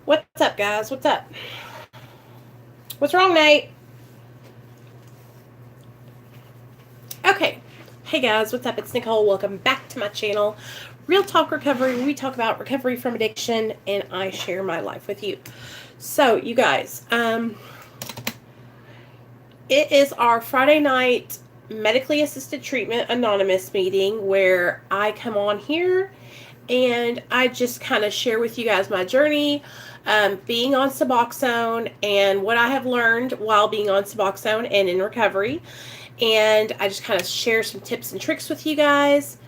What's up, guys? What's up? What's wrong, Nate? Okay. Hey, guys. What's up? It's Nicole. Welcome back to my channel, Real Talk Recovery, where we talk about recovery from addiction and I share my life with you. So, you guys, it is our Friday night medically assisted treatment anonymous meeting where I come on here and I just kind of share with you guys my journey, being on Suboxone and what I have learned while being on Suboxone and in recovery. And I just kind of share some tips and tricks with you guys.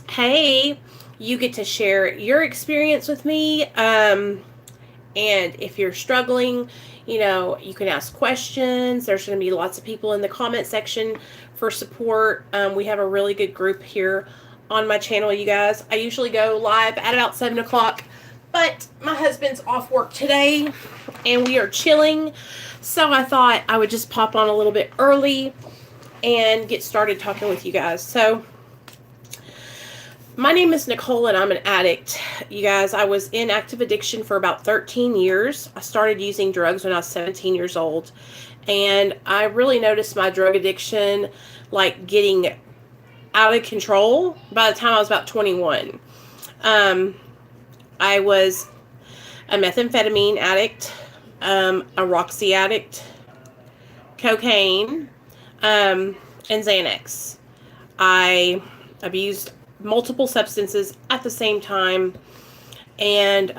Hey, you get to share your experience with me. And if you're struggling, you can ask questions. There's going to be lots of people in the comment section for support. We have a really good group here on my channel, you guys. I usually go live at about 7 o'clock, but my husband's off work today and we are chilling. So I thought I would just pop on a little bit early and get started talking with you guys. So my name is Nicole and I'm an addict. You guys, I was in active addiction for about 13 years. I started using drugs when I was 17 years old. And I really noticed my drug addiction like getting out of control by the time I was about 21. I was a methamphetamine addict, a Roxy addict, cocaine, and Xanax. I abused multiple substances at the same time, and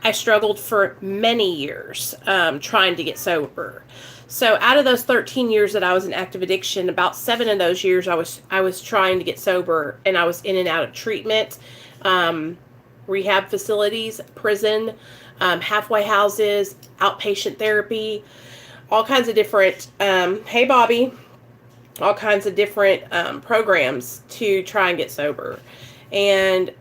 I struggled for many years trying to get sober. So out of those 13 years that I was in active addiction, about 7 of those years I was trying to get sober, and I was in and out of treatment, rehab facilities, prison, halfway houses, outpatient therapy, all kinds of different, hey Bobby, all kinds of different programs to try and get sober. And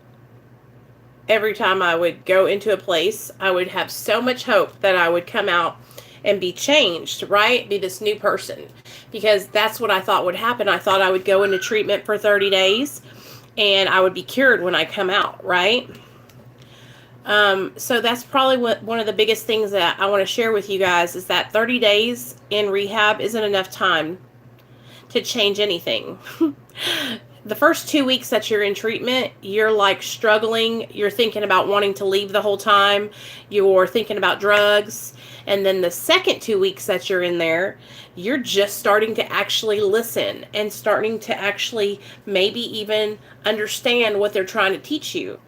every time I would go into a place, I would have so much hope that I would come out and be changed, right? Be this new person. Because that's what I thought would happen. I thought I would go into treatment for 30 days and I would be cured when I come out, right? So that's probably one of the biggest things that I want to share with you guys is that 30 days in rehab isn't enough time to change anything. The first 2 weeks that you're in treatment, you're like struggling. You're thinking about wanting to leave the whole time. You're thinking about drugs. And then the second 2 weeks that you're in there, you're just starting to actually listen and starting to actually maybe even understand what they're trying to teach you.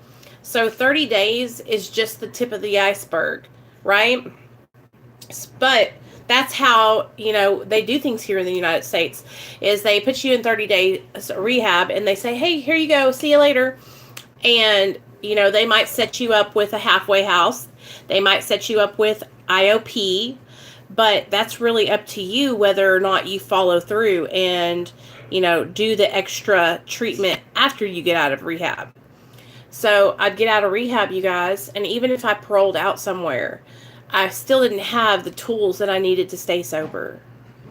So 30 days is just the tip of the iceberg, right? But that's how, they do things here in the United States, is they put you in 30-day rehab and they say, hey, here you go, see you later. And, they might set you up with a halfway house. They might set you up with IOP, but that's really up to you whether or not you follow through and, do the extra treatment after you get out of rehab. So I'd get out of rehab, you guys, and even if I paroled out somewhere, I still didn't have the tools that I needed to stay sober.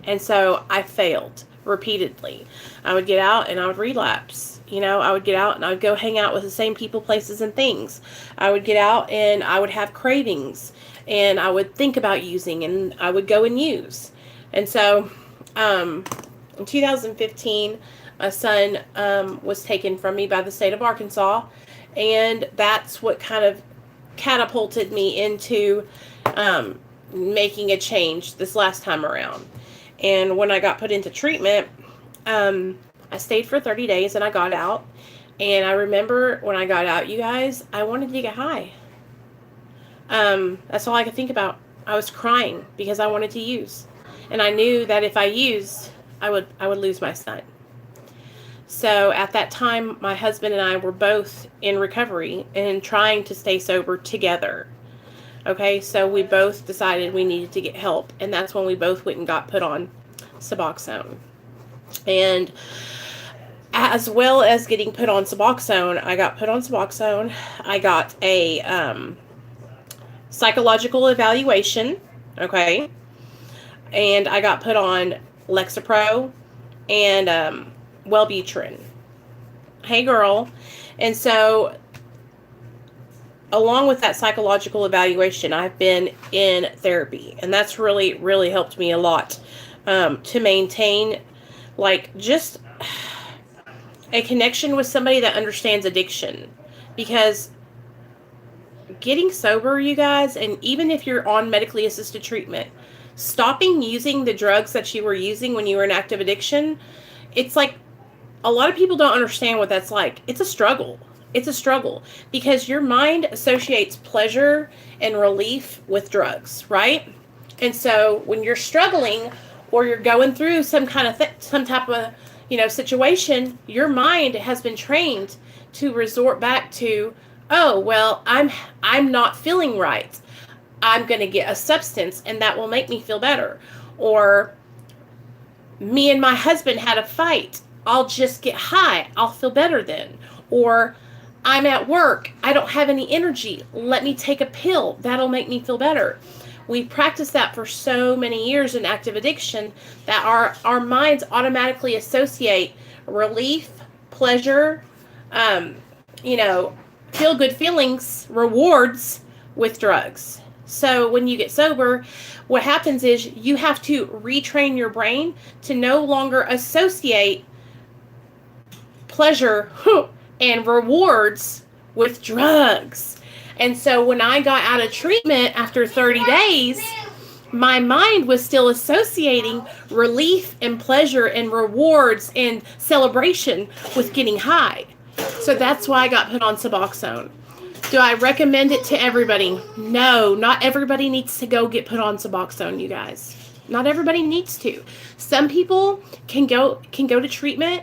And so I failed repeatedly. I would get out and I would relapse. I would get out and I would go hang out with the same people, places, and things. I would get out and I would have cravings and I would think about using and I would go and use. And so in 2015, my son was taken from me by the state of Arkansas. And that's what kind of catapulted me into making a change this last time around. And when I got put into treatment, I stayed for 30 days and I got out. And I remember when I got out, you guys, I wanted to get high. That's all I could think about. I was crying because I wanted to use. And I knew that if I used, I would lose my son. So at that time, my husband and I were both in recovery and trying to stay sober together. Okay, so we both decided we needed to get help. And that's when we both went and got put on Suboxone. And as well as getting put on Suboxone, I got put on Suboxone. I got a psychological evaluation. Okay. And I got put on Lexapro and Wellbutrin. Hey girl. And so along with that psychological evaluation, I've been in therapy, and that's really, really helped me a lot to maintain, like, just a connection with somebody that understands addiction. Because getting sober, you guys, and even if you're on medically assisted treatment, stopping using the drugs that you were using when you were in active addiction, it's like, a lot of people don't understand what that's like. It's a struggle. It's a struggle because your mind associates pleasure and relief with drugs, right? And so when you're struggling or you're going through some kind of some type of, situation, your mind has been trained to resort back to, oh, well, I'm not feeling right. I'm going to get a substance and that will make me feel better. Or me and my husband had a fight. I'll just get high. I'll feel better then. Or I'm at work. I don't have any energy. Let me take a pill. That'll make me feel better. We practiced that for so many years in active addiction that our minds automatically associate relief, pleasure, feel good feelings, rewards with drugs. So when you get sober, what happens is you have to retrain your brain to no longer associate pleasure and rewards with drugs. And so when I got out of treatment after 30 days, my mind was still associating relief and pleasure and rewards and celebration with getting high. So that's why I got put on Suboxone. Do I recommend it to everybody? No, not everybody needs to go get put on Suboxone, you guys. Not everybody needs to. Some people can go to treatment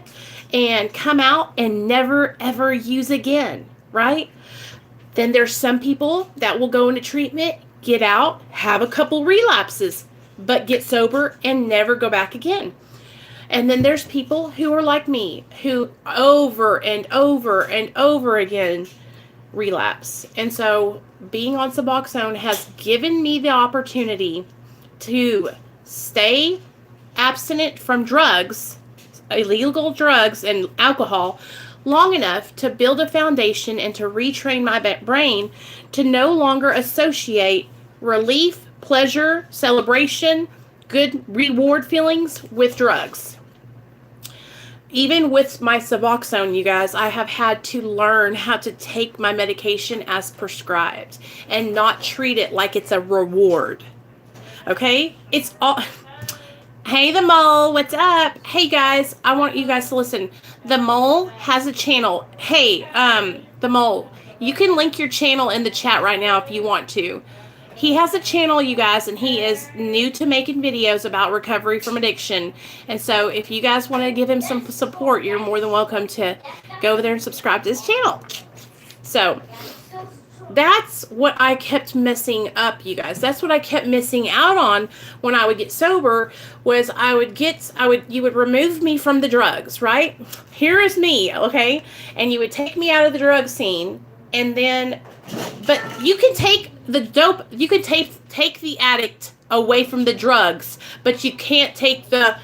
and come out and never ever use again, right? Then there's some people that will go into treatment, get out, have a couple relapses, but get sober and never go back again. And then there's people who are like me, who over and over and over again relapse. And so being on Suboxone has given me the opportunity to stay abstinent from drugs, illegal drugs and alcohol, long enough to build a foundation and to retrain my brain to no longer associate relief, pleasure, celebration, good reward feelings with drugs. Even with my Suboxone, you guys, I have had to learn how to take my medication as prescribed and not treat it like it's a reward. Okay? It's all... Hey, the Mole, what's up? Hey, guys, I want you guys to listen. The Mole has a channel. Hey, the Mole, you can link your channel in the chat right now if you want to. He has a channel, you guys, and he is new to making videos about recovery from addiction. And so if you guys want to give him some support, you're more than welcome to go over there and subscribe to his channel. So that's what I kept messing up, you guys. That's what I kept missing out on when I would get sober, was you would remove me from the drugs, right? Here is me, okay? And you would take me out of the drug scene, and then, but you can take the dope, you can take the addict away from the drugs, but you can't take the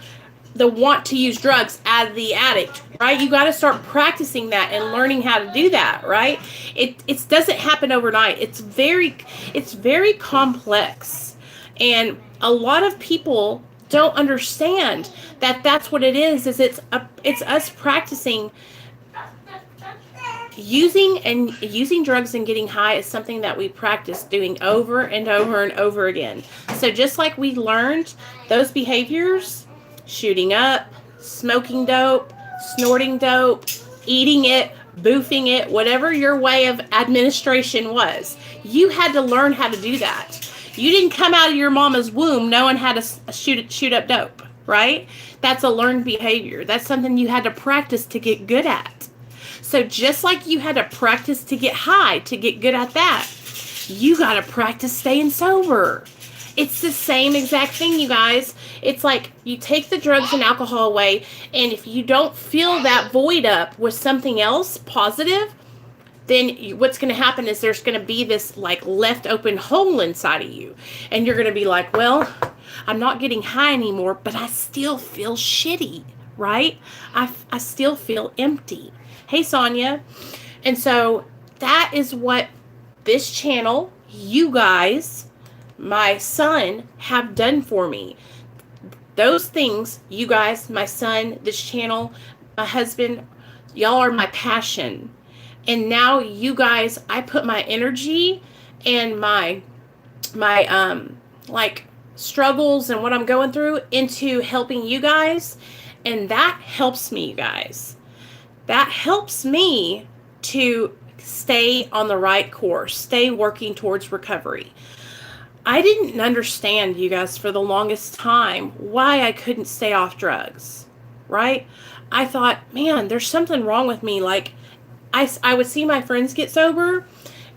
want to use drugs out of the addict, right? You got to start practicing that and learning how to do that, right? It doesn't happen overnight. It's very complex, and a lot of people don't understand that that's what it is. It's us practicing. Using drugs and getting high is something that we practice doing over and over and over again. So just like we learned those behaviors, shooting up, smoking dope, snorting dope, eating it, boofing it, whatever your way of administration was, you had to learn how to do that. You didn't come out of your mama's womb knowing how to shoot up dope, right? That's a learned behavior. That's something you had to practice to get good at. So just like you had to practice to get high, to get good at that, you got to practice staying sober. It's the same exact thing, you guys. It's like you take the drugs and alcohol away, and if you don't fill that void up with something else positive, then what's going to happen is there's going to be this like left open hole inside of you. And you're going to be like, well, I'm not getting high anymore, but I still feel shitty, right? I still feel empty. Hey, Sonia. And so that is what this channel, you guys, my son, have done for me. Those things, you guys, my son, this channel, my husband, y'all are my passion. And now you guys, I put my energy and my like struggles and what I'm going through into helping you guys. And that helps me, you guys. That helps me to stay on the right course, stay working towards recovery. I didn't understand, you guys, for the longest time why I couldn't stay off drugs, right? I thought, man, there's something wrong with me. Like, I would see my friends get sober,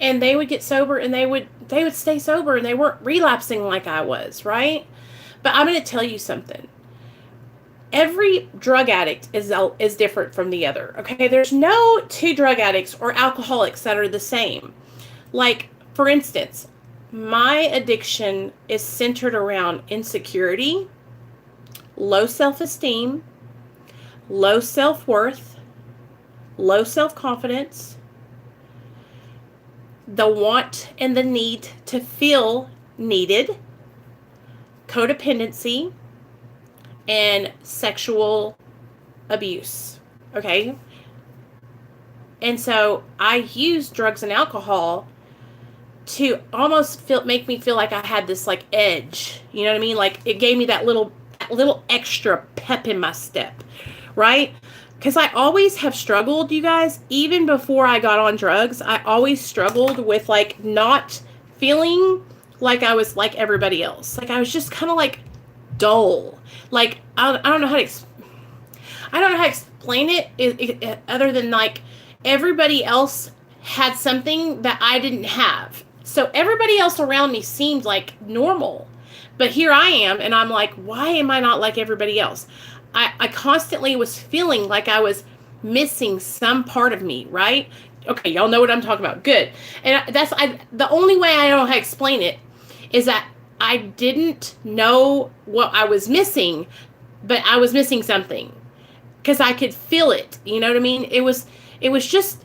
and they would get sober, and they would stay sober, and they weren't relapsing like I was, right? But I'm going to tell you something. Every drug addict is different from the other, okay? There's no two drug addicts or alcoholics that are the same. Like, for instance, my addiction is centered around insecurity, low self-esteem, low self-worth, low self-confidence, the want and the need to feel needed, codependency, and sexual abuse, okay? And so I use drugs and alcohol to almost make me feel like I had this like edge, you know what I mean? Like it gave me that little extra pep in my step, right? Because I always have struggled, you guys, even before I got on drugs, I always struggled with like not feeling like I was like everybody else. Like I was just kind of like dull. Like I don't know how to explain it other than like everybody else had something that I didn't have. So everybody else around me seemed like normal. But here I am, and I'm like, why am I not like everybody else? I constantly was feeling like I was missing some part of me, right? Okay, y'all know what I'm talking about. Good. And the only way I know how to explain it is that I didn't know what I was missing, but I was missing something. Because I could feel it. You know what I mean? It was just,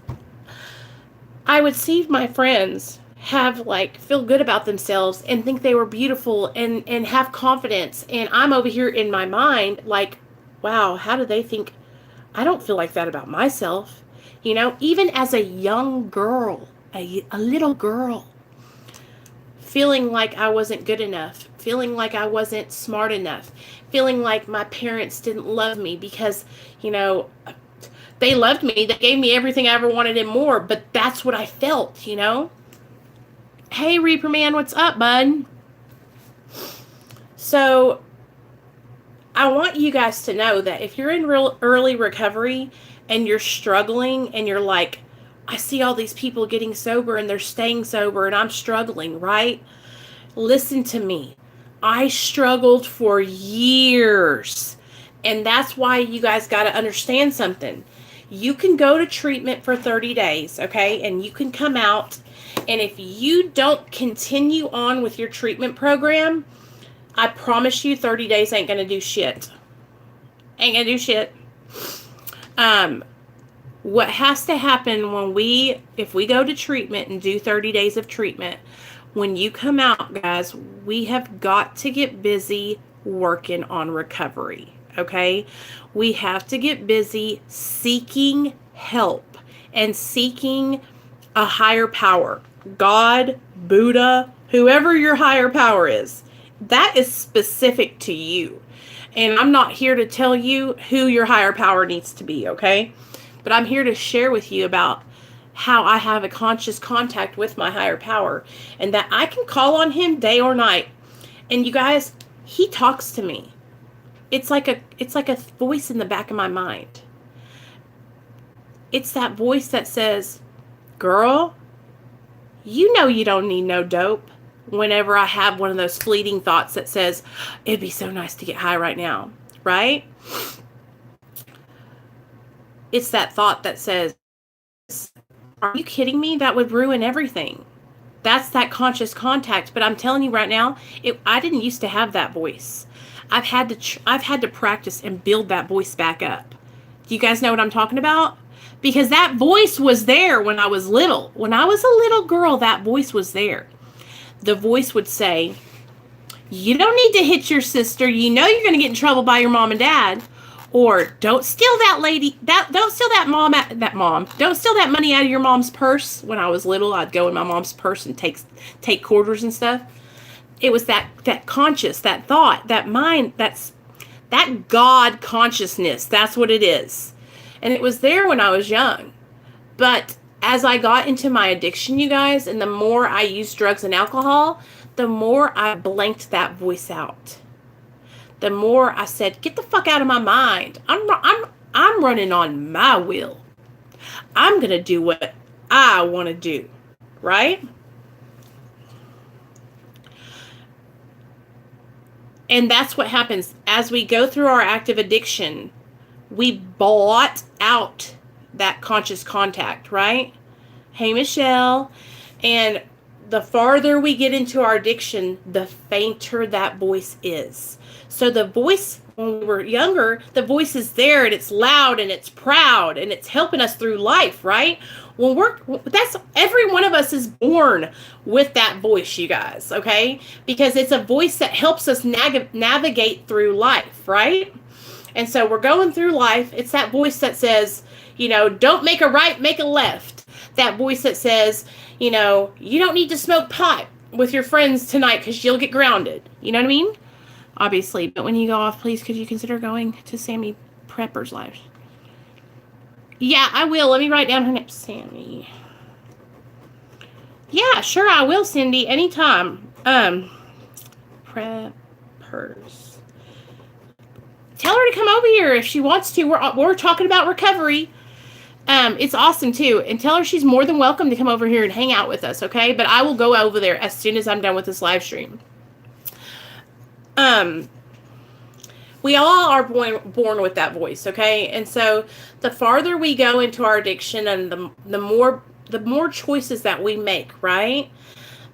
I would see my friends have like feel good about themselves and think they were beautiful and have confidence, and I'm over here in my mind like, wow, how do they think? I don't feel like that about myself, you know. Even as a young girl, a little girl, feeling like I wasn't good enough, feeling like I wasn't smart enough, feeling like my parents didn't love me because, you know, they loved me, they gave me everything I ever wanted and more, but that's what I felt, you know. Hey, Reaper Man, what's up, bud? So, I want you guys to know that if you're in real early recovery and you're struggling and you're like, I see all these people getting sober and they're staying sober and I'm struggling, right? Listen to me. I struggled for years. And that's why you guys got to understand something. You can go to treatment for 30 days, okay? And you can come out. And if you don't continue on with your treatment program, I promise you 30 days ain't going to do shit. Ain't going to do shit. What has to happen if we go to treatment and do 30 days of treatment, when you come out, guys, we have got to get busy working on recovery, okay? We have to get busy seeking help and seeking a higher power. God, Buddha, whoever your higher power is, that is specific to you. And I'm not here to tell you who your higher power needs to be, okay? But I'm here to share with you about how I have a conscious contact with my higher power and that I can call on him day or night. And you guys, he talks to me. It's like a voice in the back of my mind. It's that voice that says, girl, you know you don't need no dope. Whenever I have one of those fleeting thoughts that says, it'd be so nice to get high right now, right? It's that thought that says, are you kidding me? That would ruin everything. That's that conscious contact. But I'm telling you right now, I didn't used to have that voice. I've had to practice and build that voice back up. Do you guys know what I'm talking about? Because that voice was there when I was little. When I was a little girl, that voice was there. The voice would say, you don't need to hit your sister. You know you're going to get in trouble by your mom and dad. Or don't steal that lady. Don't steal Don't steal that money out of your mom's purse. When I was little, I'd go in my mom's purse and take quarters and stuff. It was that conscious, that thought, that mind, that God consciousness. That's what it is. And it was there when I was young. But as I got into my addiction, you guys, and the more I used drugs and alcohol, the more I blanked that voice out. The more I said, get the fuck out of my mind. I'm running on my will. I'm going to do what I want to do. Right? And that's what happens as we go through our active addiction. We blot out that conscious contact, right? Hey, Michelle. And the farther we get into our addiction, the fainter that voice is. So the voice, when we were younger, the voice is there and it's loud and it's proud and it's helping us through life, right? That's every one of us is born with that voice, you guys, okay? Because it's a voice that helps us navigate through life, right? And so we're going through life. It's that voice that says, don't make a right, make a left. That voice that says, you don't need to smoke pot with your friends tonight because you'll get grounded. You know what I mean? Obviously. But when you go off, please, could you consider going to Sammy Prepper's live? Yeah, I will. Let me write down her name. Sammy. Yeah, sure, I will, Cindy. Anytime. Preppers. Tell her to come over here if she wants to. We're talking about recovery. It's awesome too. And tell her she's more than welcome to come over here and hang out with us, okay? But I will go over there as soon as I'm done with this live stream. We all are born with that voice, okay? And so the farther we go into our addiction and the more choices that we make, right?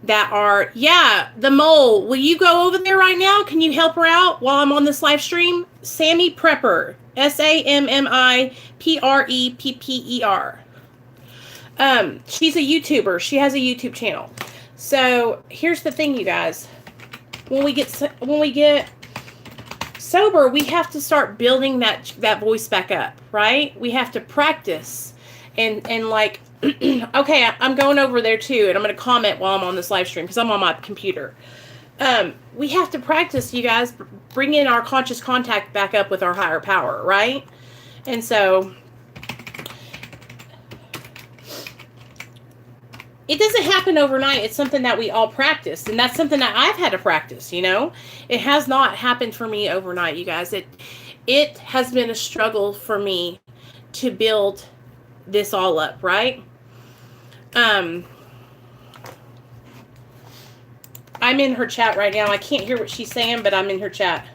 That are, the mole, will you go over there right now? Can you help her out while I'm on this live stream? Sammy Prepper, SAMMIPREPPER. She's a YouTuber. She has a YouTube channel. So here's the thing, you guys. When we get sober, we have to start building that voice back up, right? We have to practice and like, okay, I'm going over there too, and I'm going to comment while I'm on this live stream because I'm on my computer. We have to practice, you guys, bring in our conscious contact back up with our higher power, right? And so it doesn't happen overnight. It's something that we all practice, and that's something that I've had to practice, It has not happened for me overnight, you guys. It has been a struggle for me to build this all up, right? I'm in her chat right now. I can't hear what she's saying, but I'm in her chat.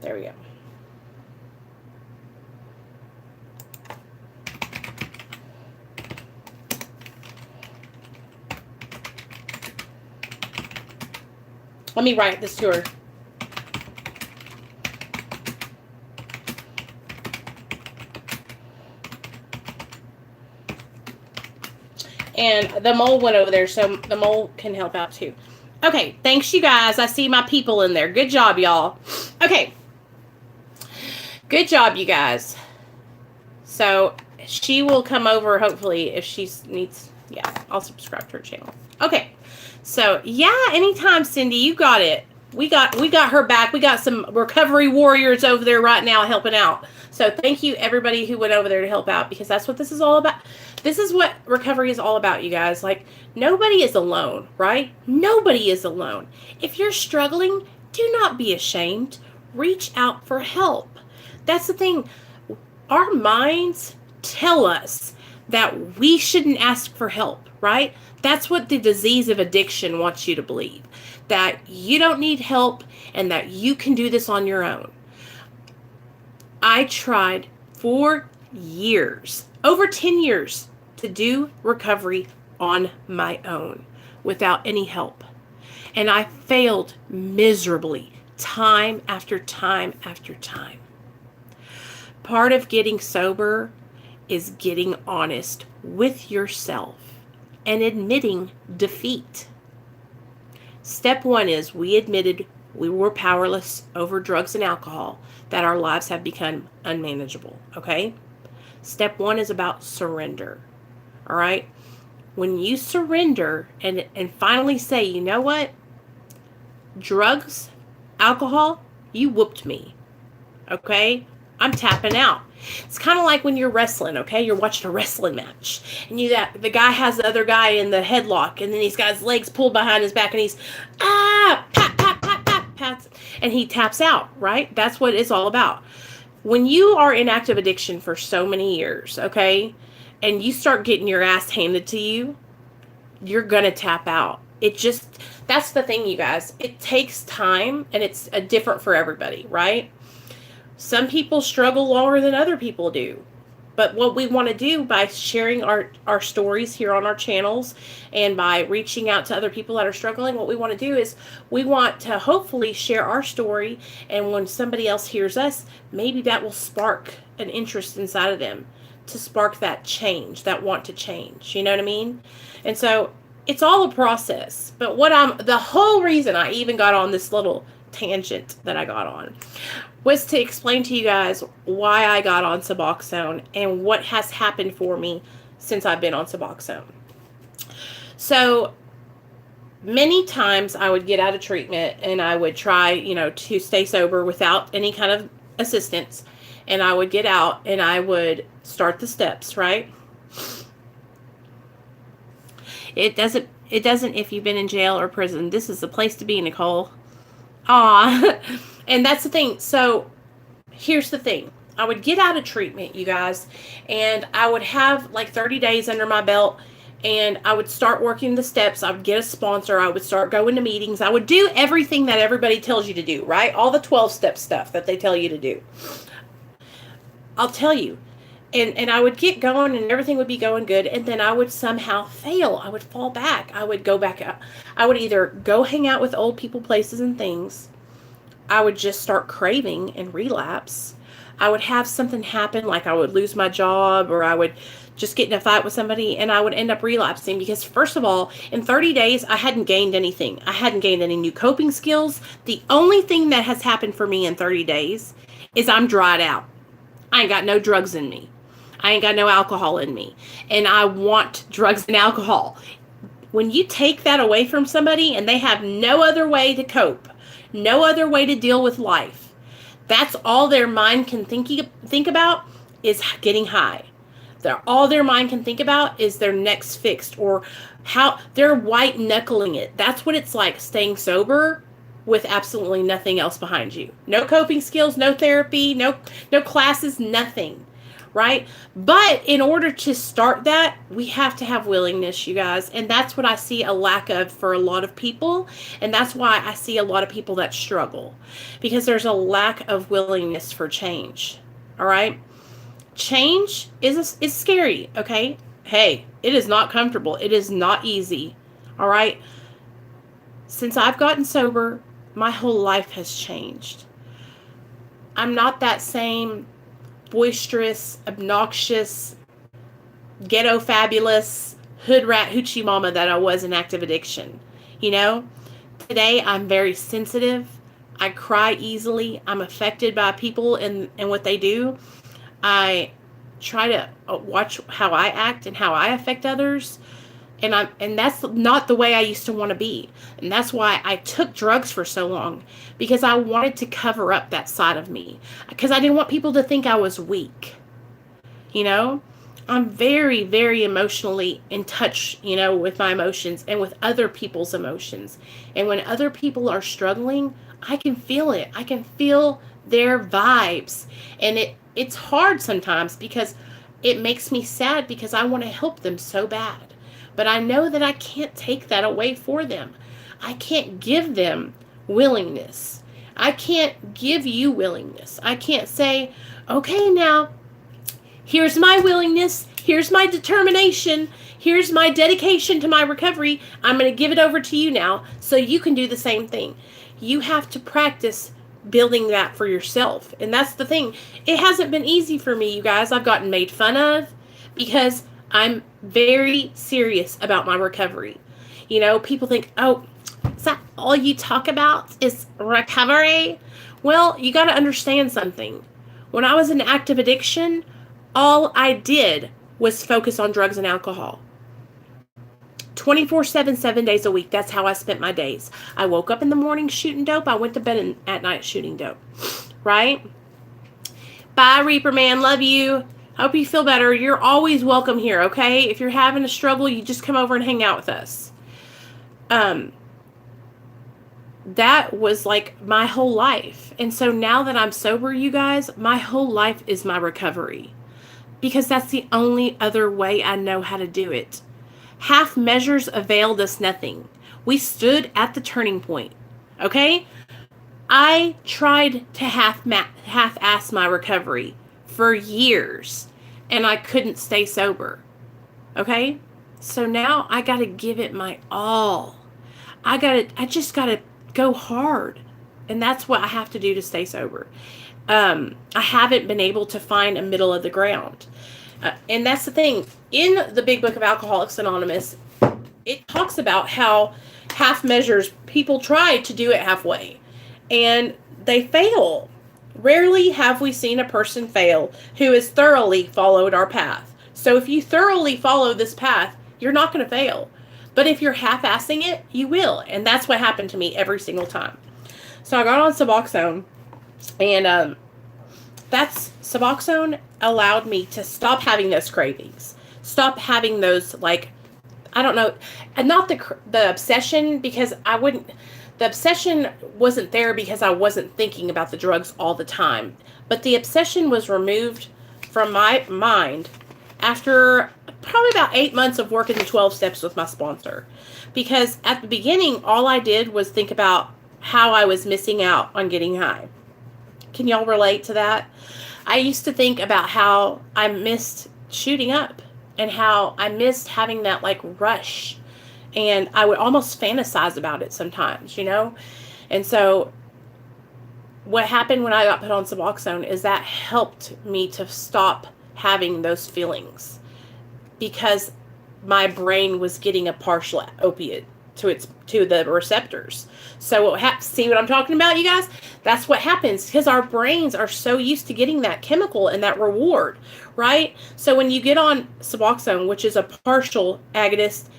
There we go. Let me write this to her. And the mole went over there, so the mole can help out too. Okay, thanks, you guys. I see my people in there. Good job, y'all. Okay. Good job, you guys. So, she will come over, hopefully, if she needs... Yeah, I'll subscribe to her channel. Okay. So, yeah, anytime, Cindy. You got it. We got her back. We got some recovery warriors over there right now helping out. So, thank you, everybody who went over there to help out, because that's what this is all about. This is what recovery is all about, you guys. Like, nobody is alone, right? Nobody is alone. If you're struggling, do not be ashamed. Reach out for help. That's the thing. Our minds tell us that we shouldn't ask for help, right? That's what the disease of addiction wants you to believe. That you don't need help and that you can do this on your own. I tried for years, over 10 years, to do recovery on my own without any help. And I failed miserably, time after time after time. Part of getting sober is getting honest with yourself and admitting defeat. Step 1 is we admitted we were powerless over drugs and alcohol, that our lives have become unmanageable, okay? Step 1 is about surrender, all right? When you surrender and finally say, you know what? Drugs, alcohol, you whooped me, okay? I'm tapping out. It's kind of like when you're wrestling, okay? You're watching a wrestling match, and the guy has the other guy in the headlock, and then he's got his legs pulled behind his back, and he's pat, pat, pat, pat, pats, and he taps out, right? That's what it's all about. When you are in active addiction for so many years, okay, and you start getting your ass handed to you, you're gonna tap out. That's the thing, you guys. It takes time, and it's different for everybody, right? Some people struggle longer than other people do. But what we want to do by sharing our stories here on our channels and by reaching out to other people that are struggling, what we want to do is we want to hopefully share our story. And when somebody else hears us, maybe that will spark an interest inside of them to spark that change, that want to change. You know what I mean? And so it's all a process. But the whole reason I even got on this little tangent that I got on was to explain to you guys why I got on Suboxone and what has happened for me since I've been on Suboxone. So many times I would get out of treatment and I would try, to stay sober without any kind of assistance. And I would get out and I would start the steps, right? It doesn't if you've been in jail or prison. This is the place to be, Nicole. Aw. And that's the thing. So here's the thing. I would get out of treatment, you guys, and I would have like 30 days under my belt, and I would start working the steps. I would get a sponsor. I would start going to meetings. I would do everything that everybody tells you to do, right? All the 12-step stuff that they tell you to do. I'll tell you. And I would get going and everything would be going good, and then I would somehow fail. I would fall back. I would go back out. I would either go hang out with old people, places, and things. I would just start craving and relapse. I would have something happen, like I would lose my job, or I would just get in a fight with somebody, and I would end up relapsing because, first of all, in 30 days, I hadn't gained anything. I hadn't gained any new coping skills. The only thing that has happened for me in 30 days is I'm dried out. I ain't got no drugs in me. I ain't got no alcohol in me. And I want drugs and alcohol. When you take that away from somebody and they have no other way to cope, no other way to deal with life, that's all their mind can think about is getting high. All their mind can think about is their next fixed, or how they're white knuckling it. That's what it's like staying sober with absolutely nothing else behind you. No coping skills, no therapy, no classes, nothing. Right? But in order to start that, we have to have willingness, you guys. And that's what I see a lack of for a lot of people. And that's why I see a lot of people that struggle, because there's a lack of willingness for change. All right? Change is scary, okay? Hey, it is not comfortable. It is not easy. All right? Since I've gotten sober, my whole life has changed. I'm not that same boisterous, obnoxious, ghetto fabulous, hood rat hoochie mama that I was in active addiction. Today I'm very sensitive. I cry easily. I'm affected by people and what they do. I try to watch how I act and how I affect others. And that's not the way I used to want to be. And that's why I took drugs for so long, because I wanted to cover up that side of me, because I didn't want people to think I was weak. I'm very, very emotionally in touch, with my emotions and with other people's emotions. And when other people are struggling, I can feel it. I can feel their vibes. And it's hard sometimes because it makes me sad, because I want to help them so bad. But I know that I can't take that away for them. I can't give them willingness. I can't give you willingness. I can't say, okay, now, here's my willingness. Here's my determination. Here's my dedication to my recovery. I'm going to give it over to you now so you can do the same thing. You have to practice building that for yourself. And that's the thing. It hasn't been easy for me, you guys. I've gotten made fun of because I'm very serious about my recovery. You know, people think, oh, is that all you talk about is recovery? Well, you got to understand something. When I was in active addiction, all I did was focus on drugs and alcohol. 24/7, 7 days a week. That's how I spent my days. I woke up in the morning shooting dope. I went to bed at night shooting dope. Right? Bye, Reaper Man. Love you. Hope you feel better. You're always welcome here, okay? If you're having a struggle, you just come over and hang out with us. That was like my whole life. And so now that I'm sober, you guys, my whole life is my recovery. Because that's the only other way I know how to do it. Half measures availed us nothing. We stood at the turning point. Okay? I tried to half-ass my recovery for years. And I couldn't stay sober. Okay? So now I got to give it my all. I just got to go hard. And that's what I have to do to stay sober. I haven't been able to find a middle of the ground. And that's the thing. In the Big Book of Alcoholics Anonymous, it talks about how half measures, people try to do it halfway. And they fail. Rarely have we seen a person fail who has thoroughly followed our path. So if you thoroughly follow this path, you're not going to fail. But if you're half-assing it, you will. And that's what happened to me every single time. So I got on Suboxone. And Suboxone allowed me to stop having those cravings. Stop having those, like, I don't know, and not the obsession, because the obsession wasn't there because I wasn't thinking about the drugs all the time. But the obsession was removed from my mind after probably about 8 months of working the 12 steps with my sponsor. Because at the beginning, all I did was think about how I was missing out on getting high. Can y'all relate to that? I used to think about how I missed shooting up and how I missed having that like rush. And I would almost fantasize about it sometimes, you know? And so what happened when I got put on Suboxone is that helped me to stop having those feelings because my brain was getting a partial opiate to the receptors. So see what I'm talking about, you guys? That's what happens because our brains are so used to getting that chemical and that reward, right? So when you get on Suboxone, which is a partial agonist,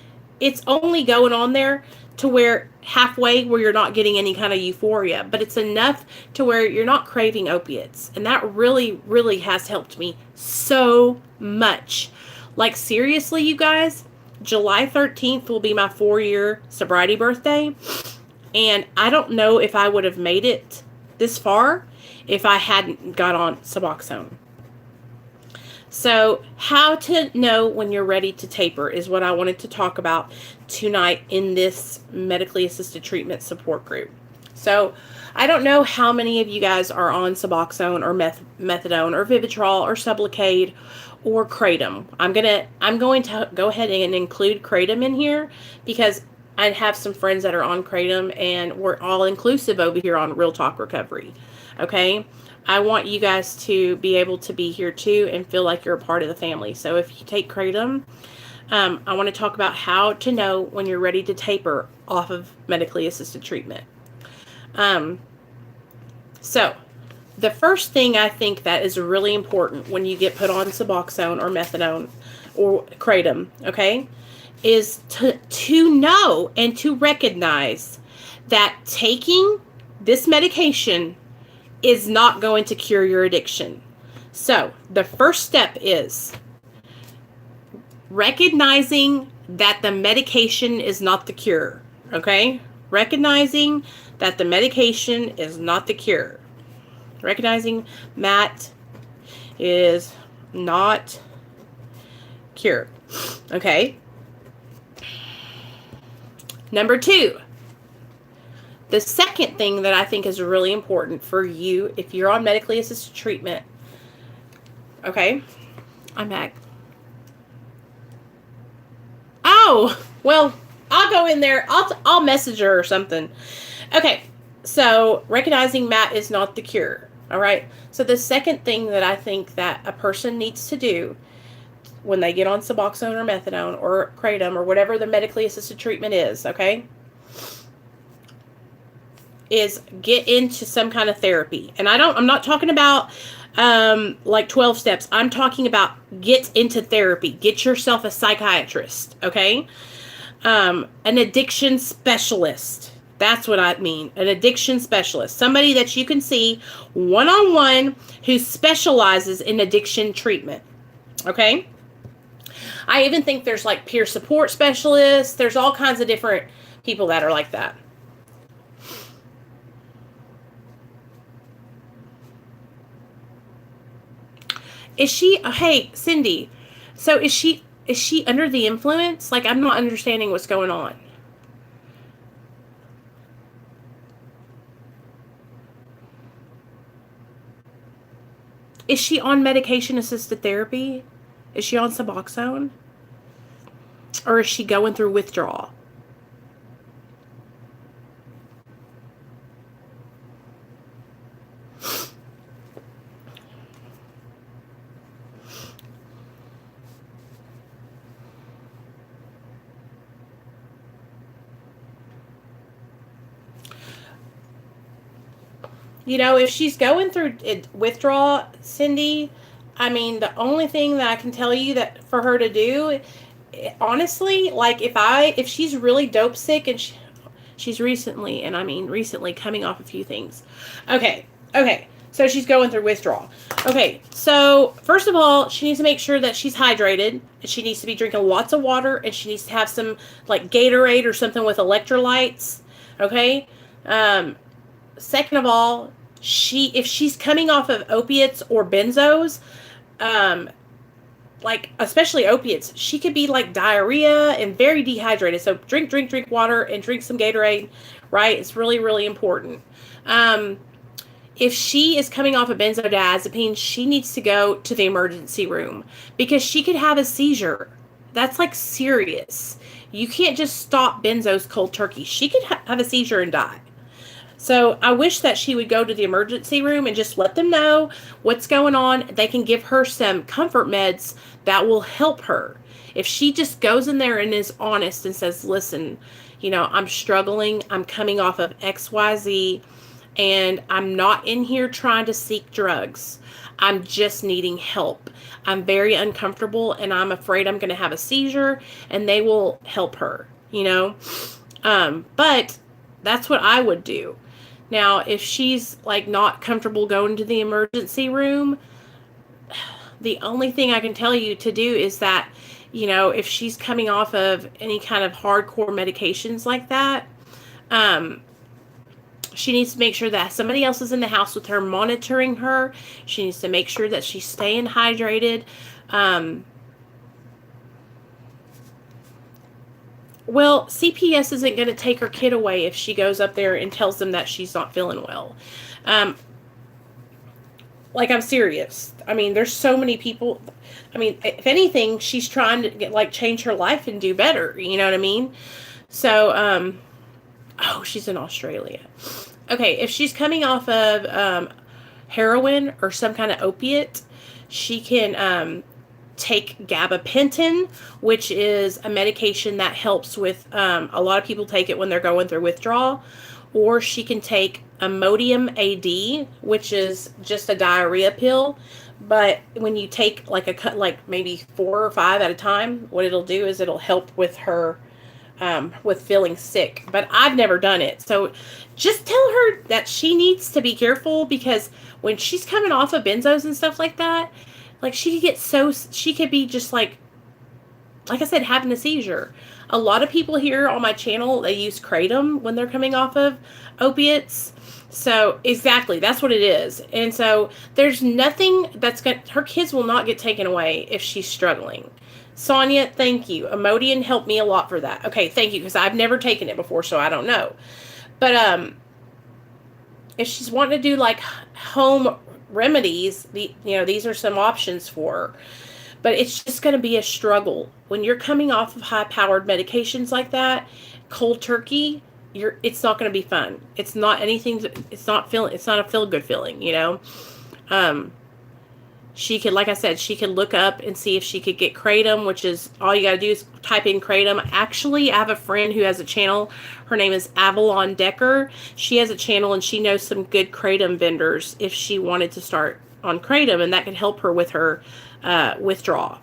it's only going on there to where halfway where you're not getting any kind of euphoria, but it's enough to where you're not craving opiates. And that really, really has helped me so much. Like seriously, you guys, July 13th will be my 4-year sobriety birthday. And I don't know if I would have made it this far if I hadn't got on Suboxone. So how to know when you're ready to taper is what I wanted to talk about tonight in this medically assisted treatment support group. So I don't know how many of you guys are on Suboxone or methadone or Vivitrol or Sublocade or Kratom. I'm going to go ahead and include Kratom in here because I have some friends that are on Kratom and we're all inclusive over here on Real Talk Recovery. Okay? I want you guys to be able to be here too and feel like you're a part of the family. So if you take Kratom, I want to talk about how to know when you're ready to taper off of medically assisted treatment. So the first thing I think that is really important when you get put on Suboxone or methadone or Kratom, okay, is to know and to recognize that taking this medication is not going to cure your addiction. So the first step is recognizing that the medication is not the cure. Okay? Recognizing that the medication is not the cure. Recognizing Matt is not cure. Okay? Number 2. The second thing that I think is really important for you, if you're on medically assisted treatment, okay, I'm back. Oh, well, I'll go in there. I'll message her or something. Okay, so recognizing MAT is not the cure. All right. So the second thing that I think that a person needs to do when they get on Suboxone or methadone or kratom or whatever the medically assisted treatment is, okay, is get into some kind of therapy. And I'm not talking about like 12 steps. I'm talking about get into therapy. Get yourself a psychiatrist, okay? An addiction specialist. That's what I mean. An addiction specialist. Somebody that you can see one-on-one who specializes in addiction treatment. Okay? I even think there's like peer support specialists. There's all kinds of different people that are like that. Is she, hey, Cindy, so is she under the influence? Like, I'm not understanding what's going on. Is she on medication-assisted therapy? Is she on Suboxone? Or is she going through withdrawal? You know, if she's going through withdrawal, Cindy, I mean, the only thing that I can tell you that for her to do, honestly, like if she's really dope sick and she's recently, and I mean recently coming off a few things. Okay. So she's going through withdrawal. Okay. So first of all, she needs to make sure that she's hydrated. She needs to be drinking lots of water, and she needs to have some like Gatorade or something with electrolytes. Okay. Second of all, if she's coming off of opiates or benzos, like especially opiates, she could be like diarrhea and very dehydrated. So drink water and drink some Gatorade, right? It's really, really important. If she is coming off of benzodiazepine, she needs to go to the emergency room because she could have a seizure. That's like serious. You can't just stop benzos cold turkey. She could have a seizure and die. So I wish that she would go to the emergency room and just let them know what's going on. They can give her some comfort meds that will help her. If she just goes in there and is honest and says, listen, you know, I'm struggling. I'm coming off of XYZ and I'm not in here trying to seek drugs. I'm just needing help. I'm very uncomfortable and I'm afraid I'm going to have a seizure, and they will help her, you know. But that's what I would do. Now, if she's like not comfortable going to the emergency room, the only thing I can tell you to do is that, you know, if she's coming off of any kind of hardcore medications like that, she needs to make sure that somebody else is in the house with her monitoring her. She needs to make sure that she's staying hydrated. Well, CPS isn't going to take her kid away if she goes up there and tells them that she's not feeling well. Like, I'm serious. I mean, there's so many people. I mean, if anything, she's trying to change her life and do better. You know what I mean? So, oh, she's in Australia. Okay, if she's coming off of heroin or some kind of opiate, she can take gabapentin, which is a medication that helps with, a lot of people take it when they're going through withdrawal, or she can take Imodium AD, which is just a diarrhea pill. But when you take like maybe 4 or 5 at a time, what it'll do is it'll help with her, with feeling sick. But I've never done it. So just tell her that she needs to be careful, because when she's coming off of benzos and stuff like that, like she could be just like I said, having a seizure. A lot of people here on my channel, they use kratom when they're coming off of opiates. So exactly, that's what it is. And so there's nothing her kids will not get taken away if she's struggling. Sonia, thank you. Imodium helped me a lot for that. Okay, thank you, because I've never taken it before, so I don't know. But if she's wanting to do like home remedies, these are some options for her. But it's just going to be a struggle. When you're coming off of high-powered medications like that, cold turkey, it's not going to be fun. It's not anything, it's not a feel-good feeling, you know? She could, like I said, she could look up and see if she could get kratom, which is all you got to do is type in kratom. Actually, I have a friend who has a channel. Her name is Avalon Decker. She has a channel and she knows some good kratom vendors if she wanted to start on kratom, and that could help her with her withdrawal.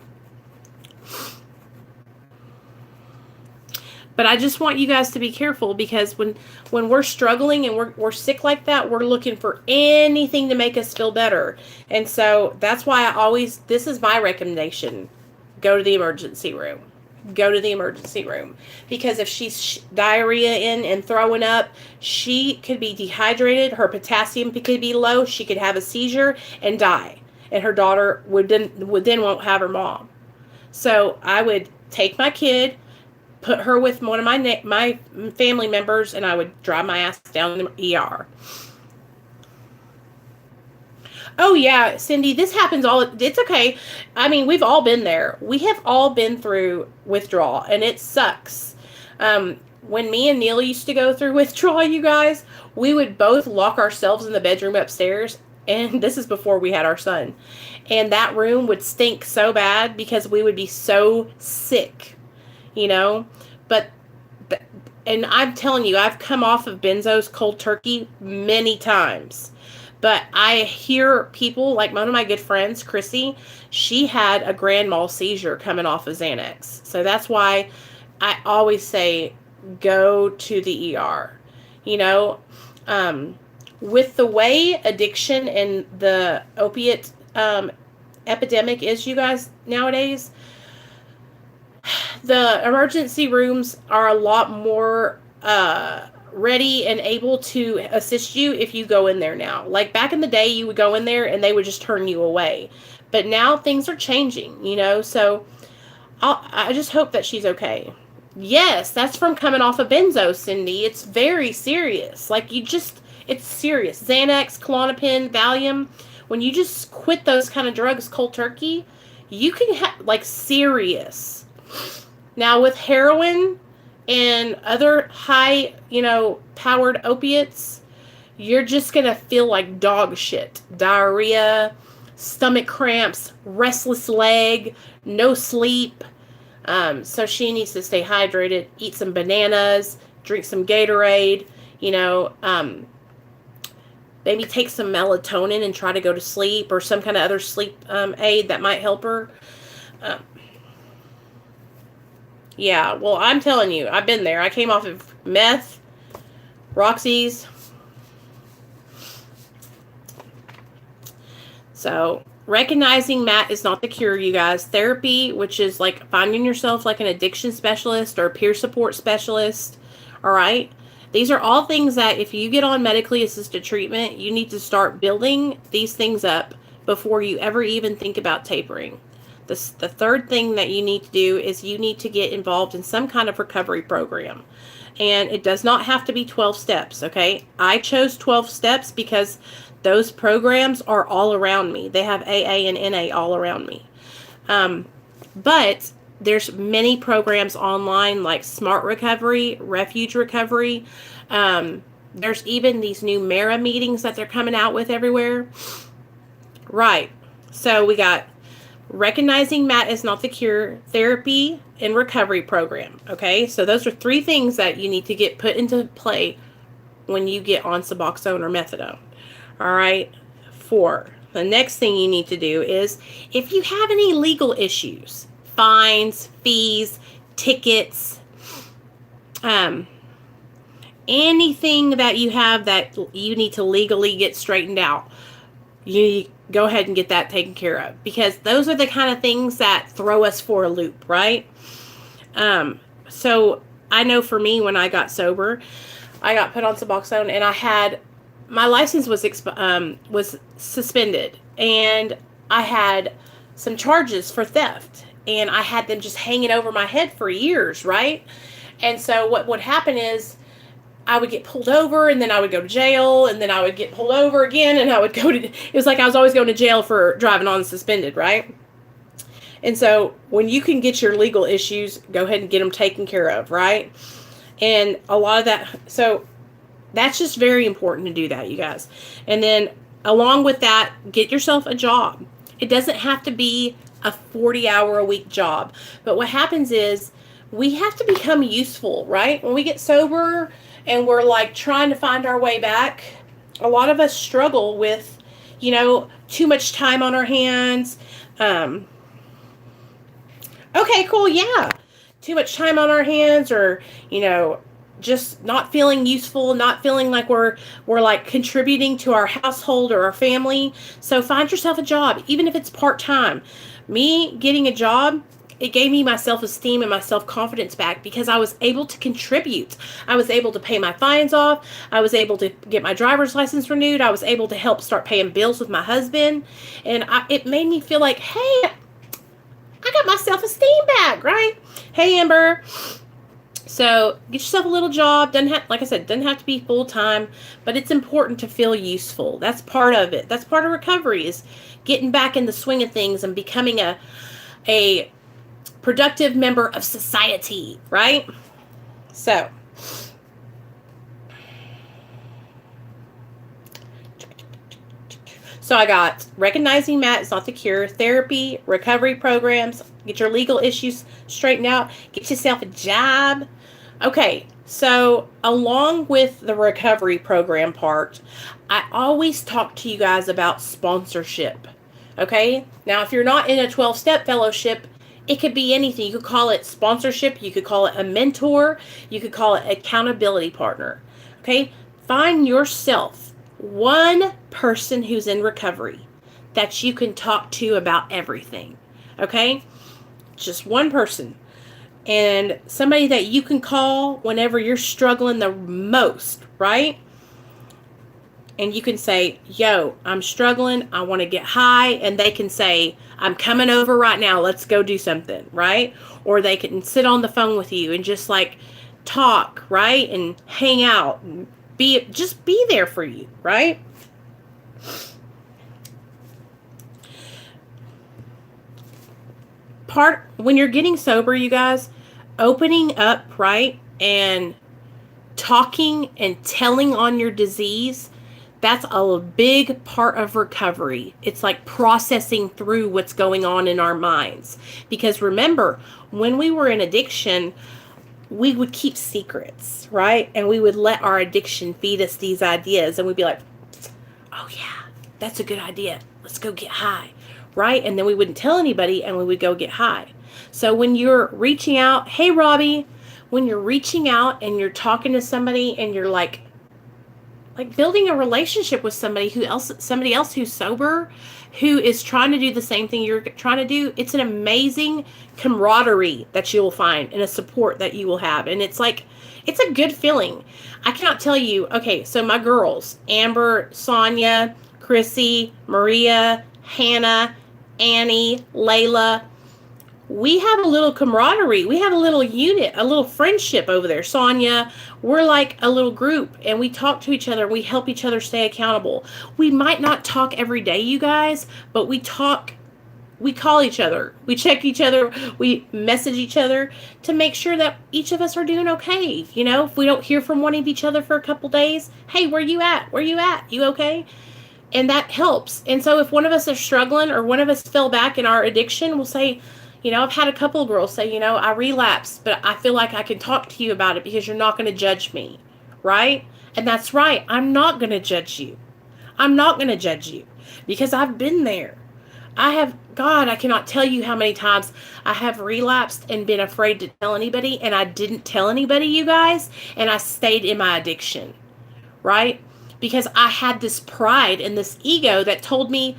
But I just want you guys to be careful, because when we're struggling and we're sick like that, we're looking for anything to make us feel better. And so that's why this is my recommendation. Go to the emergency room. Go to the emergency room. Because if she's diarrhea in and throwing up, she could be dehydrated. Her potassium could be low. She could have a seizure and die. And her daughter would then won't have her mom. So I would take my kid, put her with one of my family members, and I would drive my ass down the ER. Oh yeah, Cindy, this happens it's okay. I mean, we've all been there. We have all been through withdrawal, and it sucks. When me and Neil used to go through withdrawal, you guys, we would both lock ourselves in the bedroom upstairs, and this is before we had our son. And that room would stink so bad because we would be so sick. You know, and I'm telling you, I've come off of benzos cold turkey many times, but I hear people, like one of my good friends, Krissy, she had a grand mal seizure coming off of Xanax. So that's why I always say, go to the ER, you know, with the way addiction and the opiate, epidemic is, you guys, nowadays, the emergency rooms are a lot more ready and able to assist you if you go in there now. Like back in the day, you would go in there and they would just turn you away. But now things are changing, you know, so I just hope that she's okay. Yes, that's from coming off a benzo, Cindy. It's very serious. Like it's serious. Xanax, Klonopin, Valium. When you just quit those kind of drugs cold turkey, you can have like serious. Now with heroin and other high, you know, powered opiates, you're just going to feel like dog shit. Diarrhea, stomach cramps, restless leg, no sleep. So she needs to stay hydrated, eat some bananas, drink some Gatorade, you know, maybe take some melatonin and try to go to sleep, or some kind of other sleep aid that might help her. Yeah, well, I'm telling you, I've been there. I came off of meth, Roxy's. So, recognizing MAT is not the cure, you guys. Therapy, which is like finding yourself like an addiction specialist or a peer support specialist, all right? These are all things that if you get on medically assisted treatment, you need to start building these things up before you ever even think about tapering. The third thing that you need to do is you need to get involved in some kind of recovery program. And it does not have to be 12 steps, okay? I chose 12 steps because those programs are all around me. They have AA and NA all around me. But there's many programs online like Smart Recovery, Refuge Recovery. There's even these new Mara meetings that they're coming out with everywhere. Right. So we got recognizing MAT is not the cure, therapy, and recovery program. Okay, so those are 3 things that you need to get put into play when you get on Suboxone or methadone. All right, 4. The next thing you need to do is, if you have any legal issues, fines, fees, tickets, anything that you have that you need to legally get straightened out, you go ahead and get that taken care of, because those are the kind of things that throw us for a loop, right? So I know for me, when I got sober, I got put on Suboxone, and I had my license was suspended, and I had some charges for theft, and I had them just hanging over my head for years, right? And so what would happen is, I would get pulled over, and then I would go to jail, and then I would get pulled over again, and I would go to, it was like I was always going to jail for driving on suspended, right? And so when you can get your legal issues, go ahead and get them taken care of, right? And a lot of that, so that's just very important to do that, you guys. And then along with that, get yourself a job. It doesn't have to be a 40-hour-a-week job. But what happens is we have to become useful, right? When we get sober and we're like trying to find our way back, a lot of us struggle with, too much time on our hands. Okay, cool, yeah. Too much time on our hands, or, just not feeling useful, not feeling like we're like contributing to our household or our family. So find yourself a job, even if it's part-time. Me getting a job, it gave me my self-esteem and my self-confidence back because I was able to contribute. I was able to pay my fines off. I was able to get my driver's license renewed. I was able to help start paying bills with my husband. And it made me feel like, hey, I got my self-esteem back, right? Hey, Amber. So get yourself a little job. Like I said, doesn't have to be full-time, but it's important to feel useful. That's part of it. That's part of recovery, is getting back in the swing of things and becoming a productive member of society, right? So I got recognizing Matt is not the cure, therapy, recovery programs, get your legal issues straightened out, get yourself a job. Okay, so along with the recovery program part, I always talk to you guys about sponsorship. Okay, now if you're not in a 12-step fellowship, it could be anything. You could call it sponsorship, you could call it a mentor, you could call it accountability partner. Okay, find yourself one person who's in recovery that you can talk to about everything. Okay, just one person. And somebody that you can call whenever you're struggling the most, right? And you can say, yo, I'm struggling, I want to get high. And they can say, I'm coming over right now, let's go do something, right? Or they can sit on the phone with you and just like talk, right? And hang out and just be there for you, right? When you're getting sober, you guys, opening up, right? And talking and telling on your disease, that's a big part of recovery. It's like processing through what's going on in our minds. Because remember, when we were in addiction, we would keep secrets, right? And we would let our addiction feed us these ideas. And we'd be like, oh yeah, that's a good idea. Let's go get high, right? And then we wouldn't tell anybody and we would go get high. So when you're reaching out, hey, Robbie, when you're reaching out and you're talking to somebody and you're like building a relationship with somebody else who's sober, who is trying to do the same thing you're trying to do, it's an amazing camaraderie that you will find and a support that you will have. And it's like, it's a good feeling. I cannot tell you. Okay, so my girls, Amber, Sonia, Krissy, Maria, Hannah, Annie, Layla, we have a little camaraderie. We have a little unit, a little friendship over there. Sonia, we're like a little group, and we talk to each other. We help each other stay accountable. We might not talk every day, you guys, but we talk. We call each other. We check each other. We message each other to make sure that each of us are doing okay. You know, if we don't hear from one of each other for a couple days, hey, where you at? Where you at? You okay? And that helps. And so if one of us is struggling or one of us fell back in our addiction, we'll say, you know, I've had a couple of girls say, you know, I relapsed, but I feel like I can talk to you about it because you're not going to judge me, right? And that's right. I'm not going to judge you. I'm not going to judge you because I've been there. I cannot tell you how many times I have relapsed and been afraid to tell anybody, and I didn't tell anybody, you guys, and I stayed in my addiction, right? Because I had this pride and this ego that told me,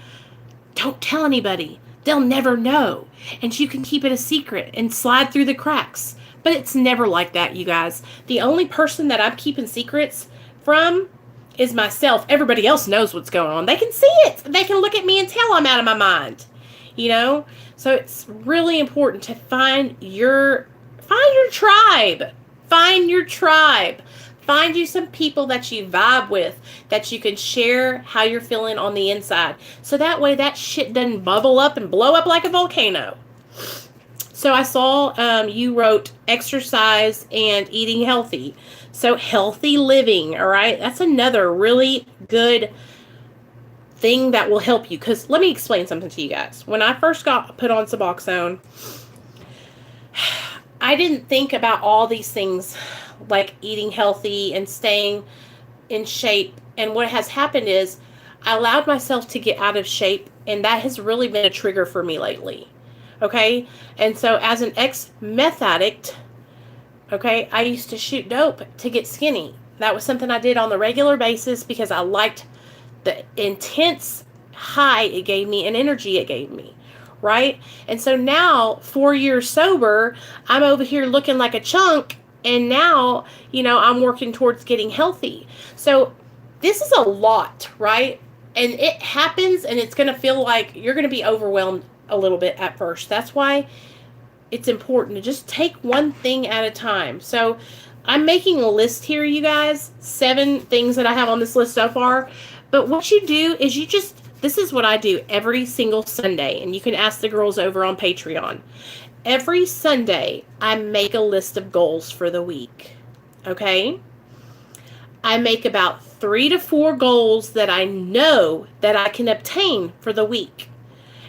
don't tell anybody. They'll never know. And you can keep it a secret and slide through the cracks. But it's never like that, you guys. The only person that I'm keeping secrets from is myself. Everybody else knows what's going on. They can see it. They can look at me and tell I'm out of my mind. You know? So it's really important to find your tribe. Find your tribe. Find you some people that you vibe with, that you can share how you're feeling on the inside. So that way that shit doesn't bubble up and blow up like a volcano. So I saw you wrote exercise and eating healthy. So healthy living, all right? That's another really good thing that will help you. Because let me explain something to you guys. When I first got put on Suboxone, I didn't think about all these things like eating healthy and staying in shape. And what has happened is I allowed myself to get out of shape, and that has really been a trigger for me lately. Okay? And so as an ex-meth addict, okay, I used to shoot dope to get skinny. That was something I did on the regular basis because I liked the intense high it gave me and energy it gave me. Right? And so now, 4 years sober, I'm over here looking like a chunk, and now, I'm working towards getting healthy. So this is a lot, right? And it happens, and it's going to feel like you're going to be overwhelmed a little bit at first. That's why it's important to just take one thing at a time. So I'm making a list here, you guys, 7 things that I have on this list so far. But what you do is this is what I do every single Sunday, and you can ask the girls over on Patreon. Every Sunday, I make a list of goals for the week, okay? I make about 3 to 4 goals that I know that I can obtain for the week.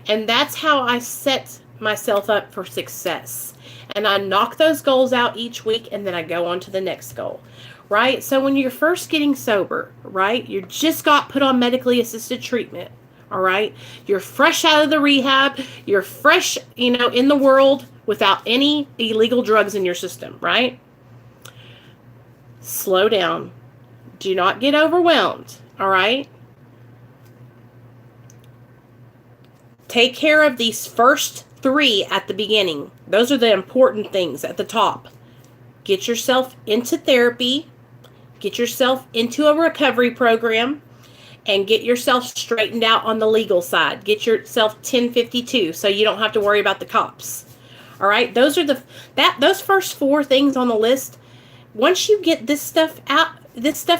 And that's how I set myself up for success. And I knock those goals out each week, and then I go on to the next goal, right? So when you're first getting sober, right, you just got put on medically assisted treatment, all right? You're fresh out of the rehab. You're fresh, in the world without any illegal drugs in your system, right? Slow down. Do not get overwhelmed, all right? Take care of these first 3 at the beginning. Those are the important things at the top. Get yourself into therapy. Get yourself into a recovery program. And get yourself straightened out on the legal side. Get yourself 1052 so you don't have to worry about the cops. All right? Those are those first 4 things on the list. Once you get this stuff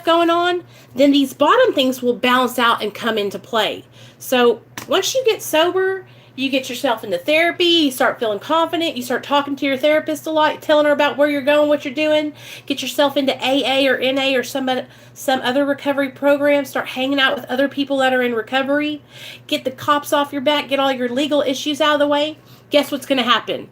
going on, then these bottom things will balance out and come into play. So once you get sober, you get yourself into therapy, you start feeling confident, you start talking to your therapist a lot, telling her about where you're going, what you're doing, get yourself into AA or NA or some other recovery program, start hanging out with other people that are in recovery, get the cops off your back, get all your legal issues out of the way. Guess what's going to happen?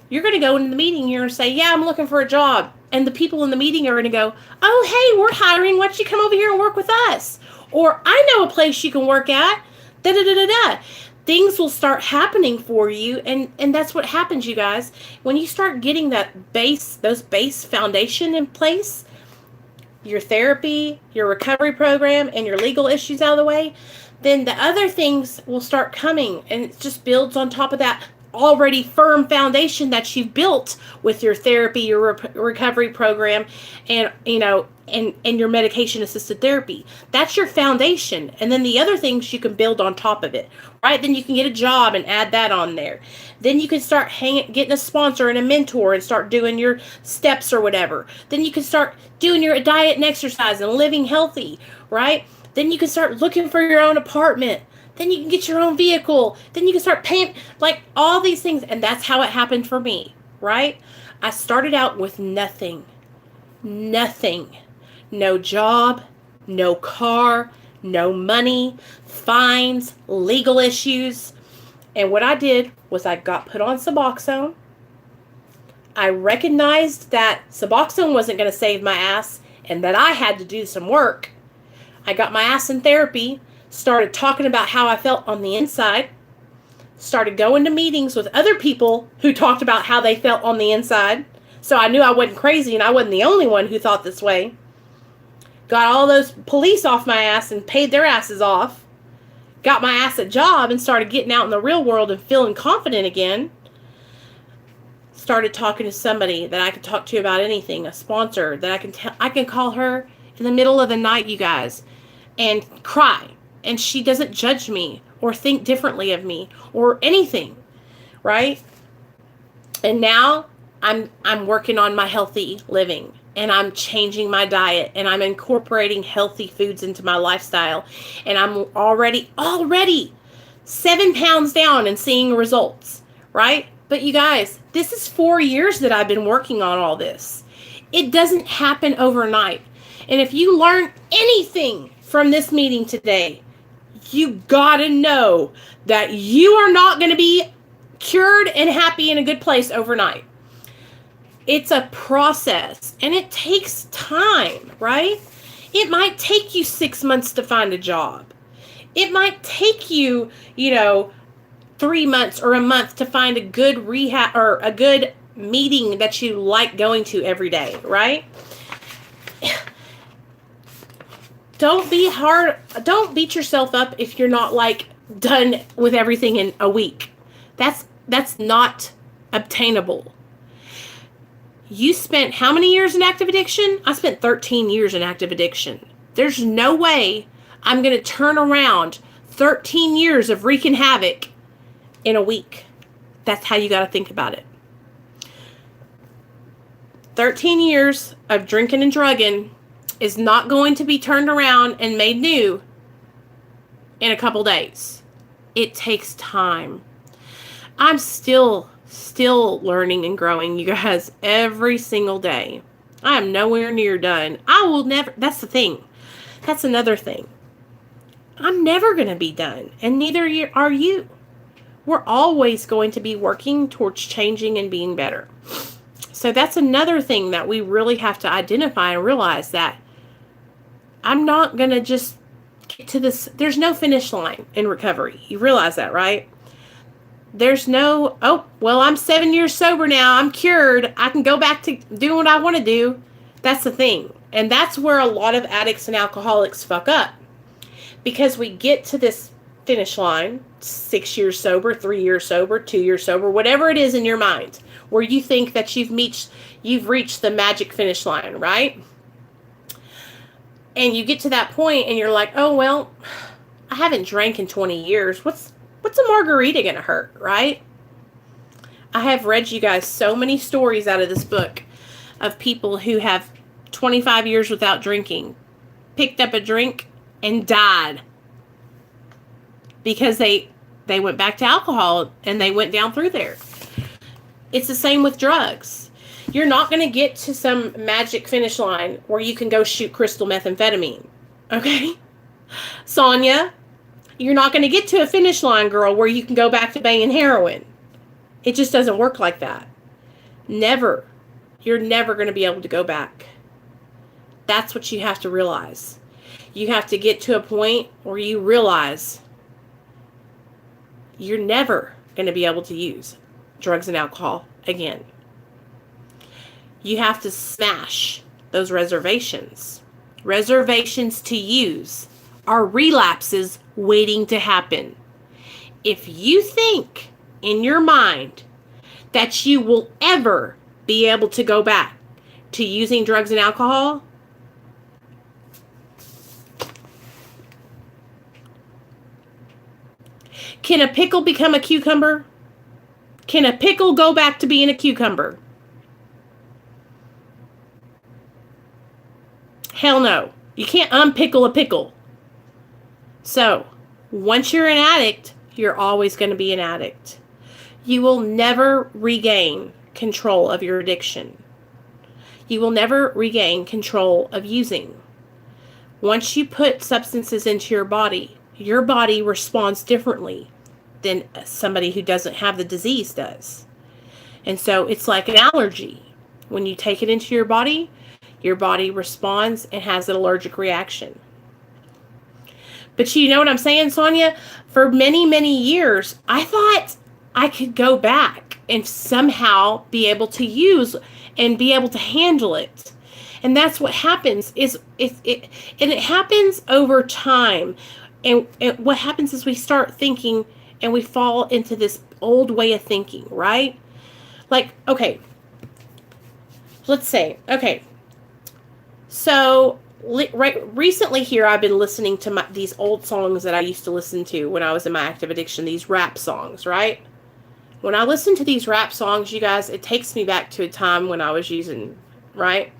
You're going to go into the meeting, you're going to say, yeah, I'm looking for a job. And the people in the meeting are going to go, oh, hey, we're hiring. Why don't you come over here and work with us? Or I know a place you can work at. Da-da-da-da-da. Things will start happening for you. And that's what happens, you guys. When you start getting those base foundation in place, your therapy, your recovery program, and your legal issues out of the way, then the other things will start coming. And it just builds on top of that already firm foundation that you've built with your therapy, your recovery program, and your medication assisted therapy. That's your foundation. And then the other things you can build on top of it, right? Then you can get a job and add that on there. Then you can start getting a sponsor and a mentor and start doing your steps or whatever. Then you can start doing your diet and exercise and living healthy, right? Then you can start looking for your own apartment. Then you can get your own vehicle. Then you can start paying, like all these things. And that's how it happened for me, right? I started out with nothing. Nothing. No job, no car, no money, fines, legal issues. And what I did was I got put on Suboxone. I recognized that Suboxone wasn't going to save my ass and that I had to do some work. I got my ass in therapy. Started talking about how I felt on the inside, started going to meetings with other people who talked about how they felt on the inside, so I knew I wasn't crazy and I wasn't the only one who thought this way. Got all those police off my ass and paid their asses off. Got my ass a job and started getting out in the real world and feeling confident again. Started talking to somebody that I could talk to about anything, a sponsor that I can call her in the middle of the night, you guys, and cry. And she doesn't judge me or think differently of me or anything, right? And now I'm working on my healthy living, and I'm changing my diet, and I'm incorporating healthy foods into my lifestyle, and I'm already 7 pounds down and seeing results, right? But you guys, this is 4 years that I've been working on all this. It doesn't happen overnight. And if you learn anything from this meeting today, you gotta know that you are not going to be cured and happy in a good place overnight. It's a process, and it takes time, right? It might take you 6 months to find a job. It might take you, 3 months or a month to find a good rehab or a good meeting that you like going to every day, right? Don't beat yourself up if you're not done with everything in a week. That's not obtainable. You spent how many years in active addiction? I spent 13 years in active addiction. There's no way I'm going to turn around 13 years of wreaking havoc in a week. That's how you got to think about it. 13 years of drinking and drugging is not going to be turned around and made new in a couple days. It takes time. I'm still learning and growing, you guys, every single day. I am nowhere near done. I will never, that's the thing. That's another thing. I'm never going to be done, and neither are you. We're always going to be working towards changing and being better. So that's another thing that we really have to identify and realize, that I'm not going to just get to this. There's no finish line in recovery. You realize that, right? There's no, I'm 7 years sober now. I'm cured. I can go back to doing what I want to do. That's the thing. And that's where a lot of addicts and alcoholics fuck up. Because we get to this finish line, 6 years sober, 3 years sober, 2 years sober, whatever it is in your mind, where you think that you've reached the magic finish line, right? And you get to that point and you're like, I haven't drank in 20 years. What's a margarita going to hurt, right? I have read you guys so many stories out of this book of people who have 25 years without drinking, picked up a drink and died because they went back to alcohol and they went down through there. It's the same with drugs. You're not going to get to some magic finish line where you can go shoot crystal methamphetamine. Okay? Sonia, you're not going to get to a finish line, girl, where you can go back to banging heroin. It just doesn't work like that. Never. You're never going to be able to go back. That's what you have to realize. You have to get to a point where you realize you're never going to be able to use drugs and alcohol again. You have to smash those reservations. Reservations to use are relapses waiting to happen. If you think in your mind that you will ever be able to go back to using drugs and alcohol, can a pickle become a cucumber? Can a pickle go back to being a cucumber? Hell no. You can't unpickle a pickle. So, once you're an addict, you're always going to be an addict. You will never regain control of your addiction. You will never regain control of using. Once you put substances into your body responds differently than somebody who doesn't have the disease does. And so it's like an allergy. When you take it into your body responds and has an allergic reaction. But you know what I'm saying, Sonia? For many, many years, I thought I could go back and somehow be able to use and be able to handle it. And that's what happens and it happens over time. And what happens is we start thinking and we fall into this old way of thinking, right? Like, okay, let's say, okay, so recently here I've been listening to these old songs that I used to listen to when I was in my active addiction, these rap songs, right? When I listen to these rap songs, you guys, it takes me back to a time when I was using, right?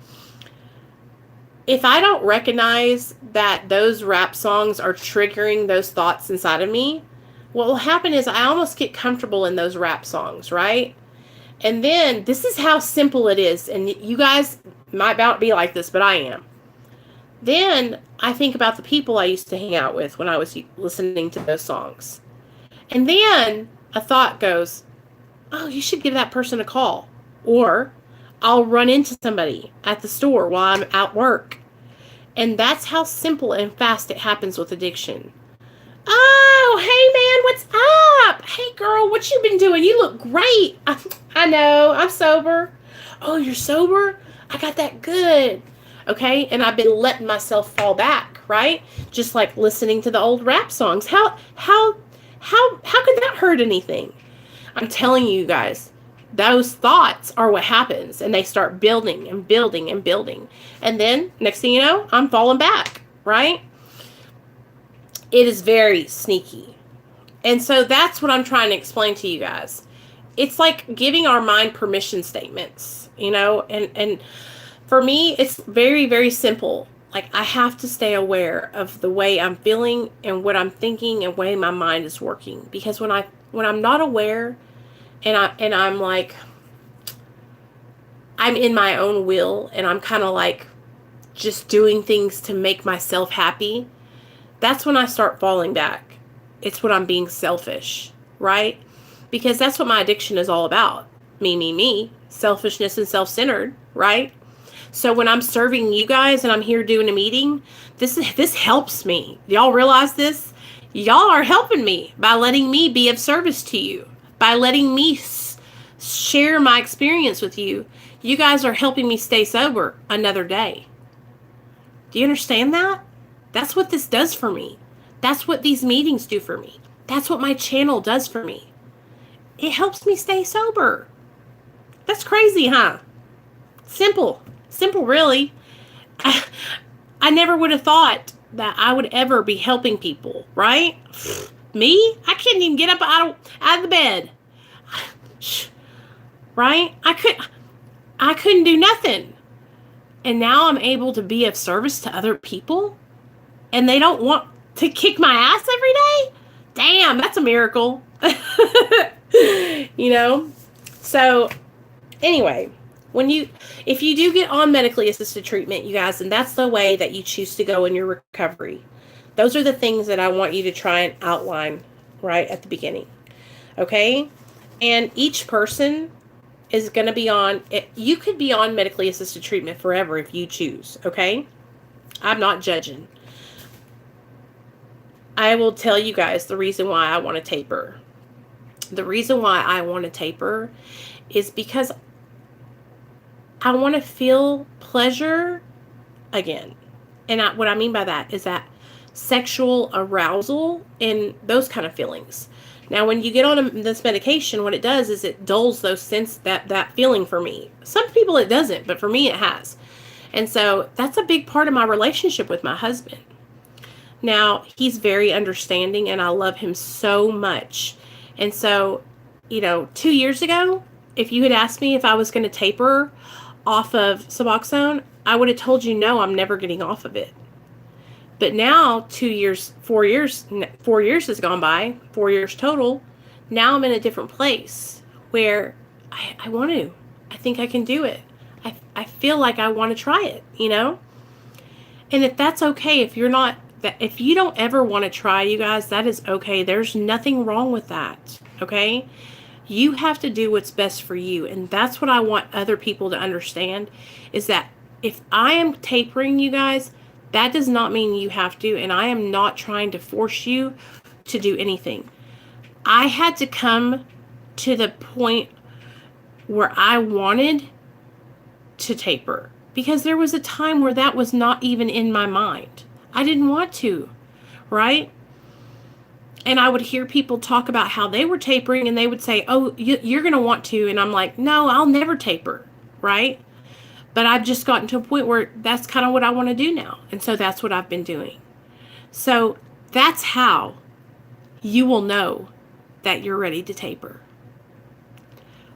If I don't recognize that those rap songs are triggering those thoughts inside of me, what will happen is I almost get comfortable in those rap songs, right? And then this is how simple it is. And you guys might not be like this, but I am. Then I think about the people I used to hang out with when I was listening to those songs. And then a thought goes, oh, you should give that person a call. Or I'll run into somebody at the store while I'm at work. And that's how simple and fast it happens with addiction. Oh, hey man, what's up? Hey girl, what you been doing? You look great. I know, I'm sober. Oh, you're sober? I got that good. Okay, and I've been letting myself fall back, right? Just like listening to the old rap songs. How could that hurt anything? I'm telling you guys, those thoughts are what happens, and they start building and building and building. And then next thing you know, I'm falling back, right? It is very sneaky. And so that's what I'm trying to explain to you guys. It's like giving our mind permission statements, you know, and for me, it's very, very simple. Like, I have to stay aware of the way I'm feeling and what I'm thinking and way my mind is working. Because when I'm not aware and I'm like, I'm in my own will and I'm kind of like just doing things to make myself happy, that's when I start falling back. It's when I'm being selfish, right? Because that's what my addiction is all about. Me, selfishness and self-centered, right? So when I'm serving you guys and I'm here doing a meeting, this helps me. Y'all realize this? Y'all are helping me by letting me be of service to you. By letting me share my experience with you. You guys are helping me stay sober another day. Do you understand that? That's what this does for me. That's what these meetings do for me. That's what my channel does for me. It helps me stay sober. That's crazy, huh? Simple, really. I never would have thought that I would ever be helping people, right? Me? I couldn't even get up out of the bed. Right? I couldn't do nothing. And now I'm able to be of service to other people, and they don't want to kick my ass every day? Damn, that's a miracle. You know? So, anyway, if you do get on medically assisted treatment, you guys, and that's the way that you choose to go in your recovery, those are the things that I want you to try and outline right at the beginning. Okay? And each person is going to be on, you could be on medically assisted treatment forever if you choose. Okay? I'm not judging. I will tell you guys the reason why I want to taper. The reason why I want to taper is because I want to feel pleasure again. And what I mean by that is that sexual arousal and those kind of feelings. Now, when you get on this medication, what it does is it dulls those that feeling for me. Some people it doesn't, but for me it has. And so that's a big part of my relationship with my husband. Now, he's very understanding and I love him so much. And so, 2 years ago, if you had asked me if I was going to taper off of Suboxone, I would have told you, no, I'm never getting off of it. But now, 4 years has gone by, 4 years total. Now I'm in a different place where I want to. I think I can do it. I feel like I want to try it, And if that's okay, if you don't ever want to try, you guys, that is okay. There's nothing wrong with that, okay? You have to do what's best for you. And that's what I want other people to understand, is that if I am tapering, you guys, that does not mean you have to. And I am not trying to force you to do anything. I had to come to the point where I wanted to taper, because there was a time where that was not even in my mind. I didn't want to, right? And I would hear people talk about how they were tapering, and they would say, oh, you're going to want to. And I'm like, no, I'll never taper, right? But I've just gotten to a point where that's kind of what I want to do now. And so that's what I've been doing. So that's how you will know that you're ready to taper.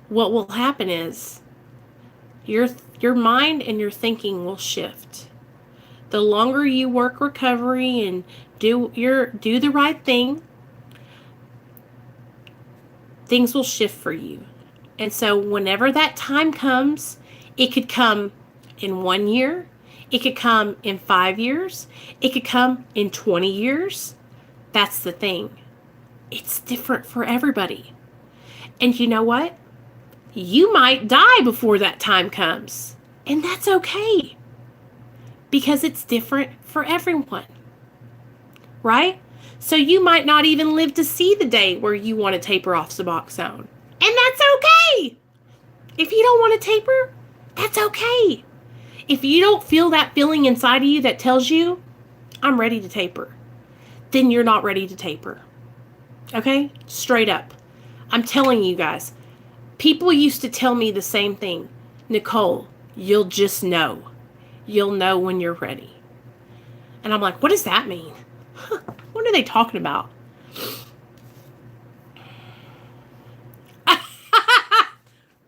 What will happen is your mind and your thinking will shift. The longer you work recovery and do the right thing, things will shift for you. And so whenever that time comes, it could come in 1 year, it could come in 5 years, it could come in 20 years. That's the thing. It's different for everybody. And you know what? You might die before that time comes. And that's okay. Because it's different for everyone. Right? So you might not even live to see the day where you want to taper off Suboxone. And that's okay. If you don't want to taper, that's okay. If you don't feel that feeling inside of you that tells you, I'm ready to taper, then you're not ready to taper. Okay? Straight up. I'm telling you guys, people used to tell me the same thing. Nicole, you'll just know. You'll know when you're ready. And I'm like, what does that mean? What are they talking about?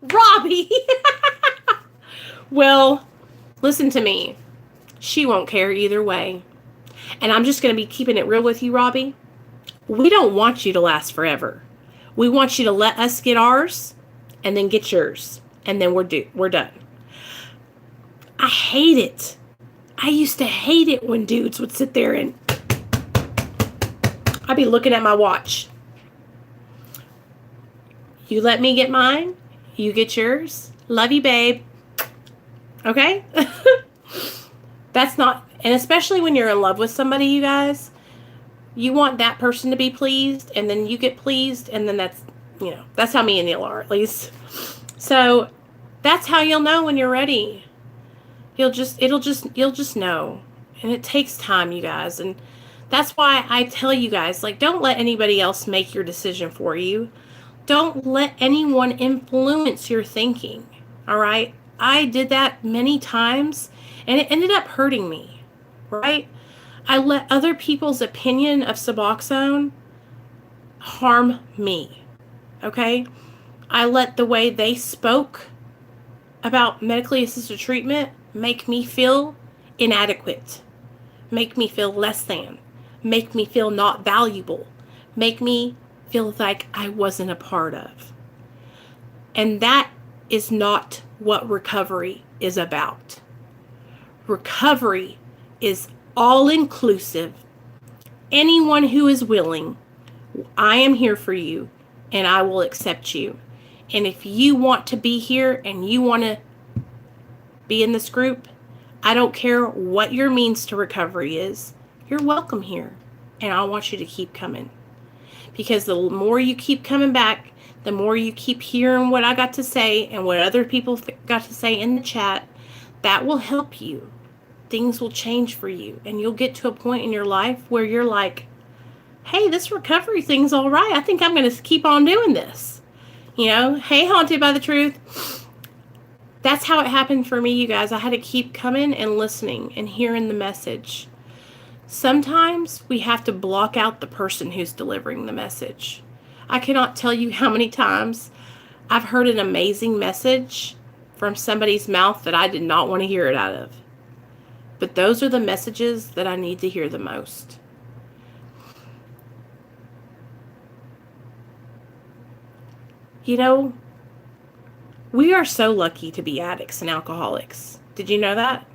Robbie! Well, listen to me. She won't care either way. And I'm just going to be keeping it real with you, Robbie. We don't want you to last forever. We want you to let us get ours and then get yours. And then we're done. I hate it. I used to hate it when dudes would sit there and I'd be looking at my watch. You let me get mine. You get yours. Love you, babe. Okay? That's not, and especially when you're in love with somebody, you guys, you want that person to be pleased, and then you get pleased, and then that's, you know, that's how me and Neil are, at least. So that's how you'll know when you're ready. You'll just know. And it takes time, you guys. And that's why I tell you guys, like, don't let anybody else make your decision for you. Don't let anyone influence your thinking. All right? I did that many times, and it ended up hurting me. Right? I let other people's opinion of Suboxone harm me. Okay? I let the way they spoke about medically assisted treatment make me feel inadequate, make me feel less than, make me feel not valuable, make me feel like I wasn't a part of. And that is not what recovery is about. Recovery is all inclusive. Anyone who is willing, I am here for you and I will accept you. And if you want to be here and you want to be in this group, I don't care what your means to recovery is, you're welcome here. And I want you to keep coming. Because the more you keep coming back, the more you keep hearing what I got to say and what other people got to say in the chat, that will help you. Things will change for you. And you'll get to a point in your life where you're like, hey, this recovery thing's all right. I think I'm going to keep on doing this. You know, hey, Haunted by the Truth. That's how it happened for me, you guys. I had to keep coming and listening and hearing the message. Sometimes we have to block out the person who's delivering the message. I cannot tell you how many times I've heard an amazing message from somebody's mouth that I did not want to hear it out of. But those are the messages that I need to hear the most. You know, we are so lucky to be addicts and alcoholics. Did you know that?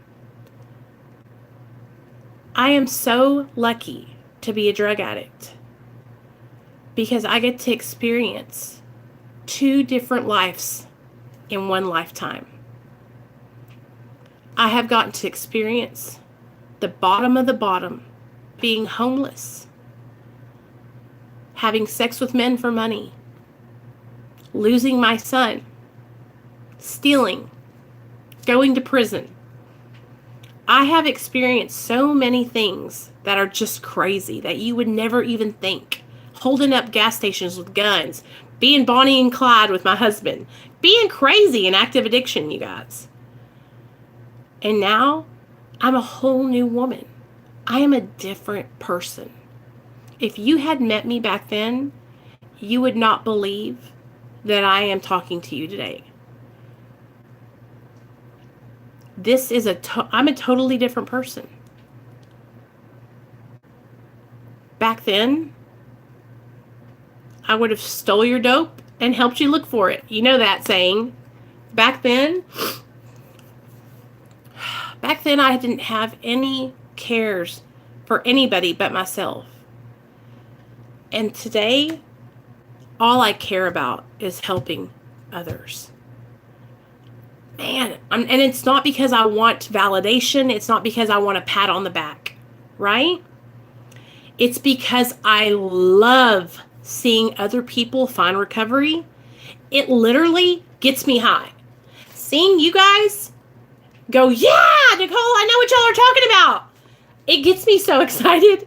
I am so lucky to be a drug addict because I get to experience 2 different lives in one lifetime. I have gotten to experience the bottom of the bottom, being homeless, having sex with men for money, losing my son, stealing, going to prison. I have experienced so many things that are just crazy that you would never even think. Holding up gas stations with guns, being Bonnie and Clyde with my husband, being crazy in active addiction, you guys. And now I'm a whole new woman. I am a different person. If you had met me back then, you would not believe that I am talking to you today. I'm a totally different person. Back then, I would have stole your dope and helped you look for it. You know that saying. Back then, I didn't have any cares for anybody but myself. And today, all I care about is helping others. Man, and it's not because I want validation. It's not because I want a pat on the back, right? It's because I love seeing other people find recovery. It literally gets me high. Seeing you guys go, yeah, Nicole, I know what y'all are talking about. It gets me so excited.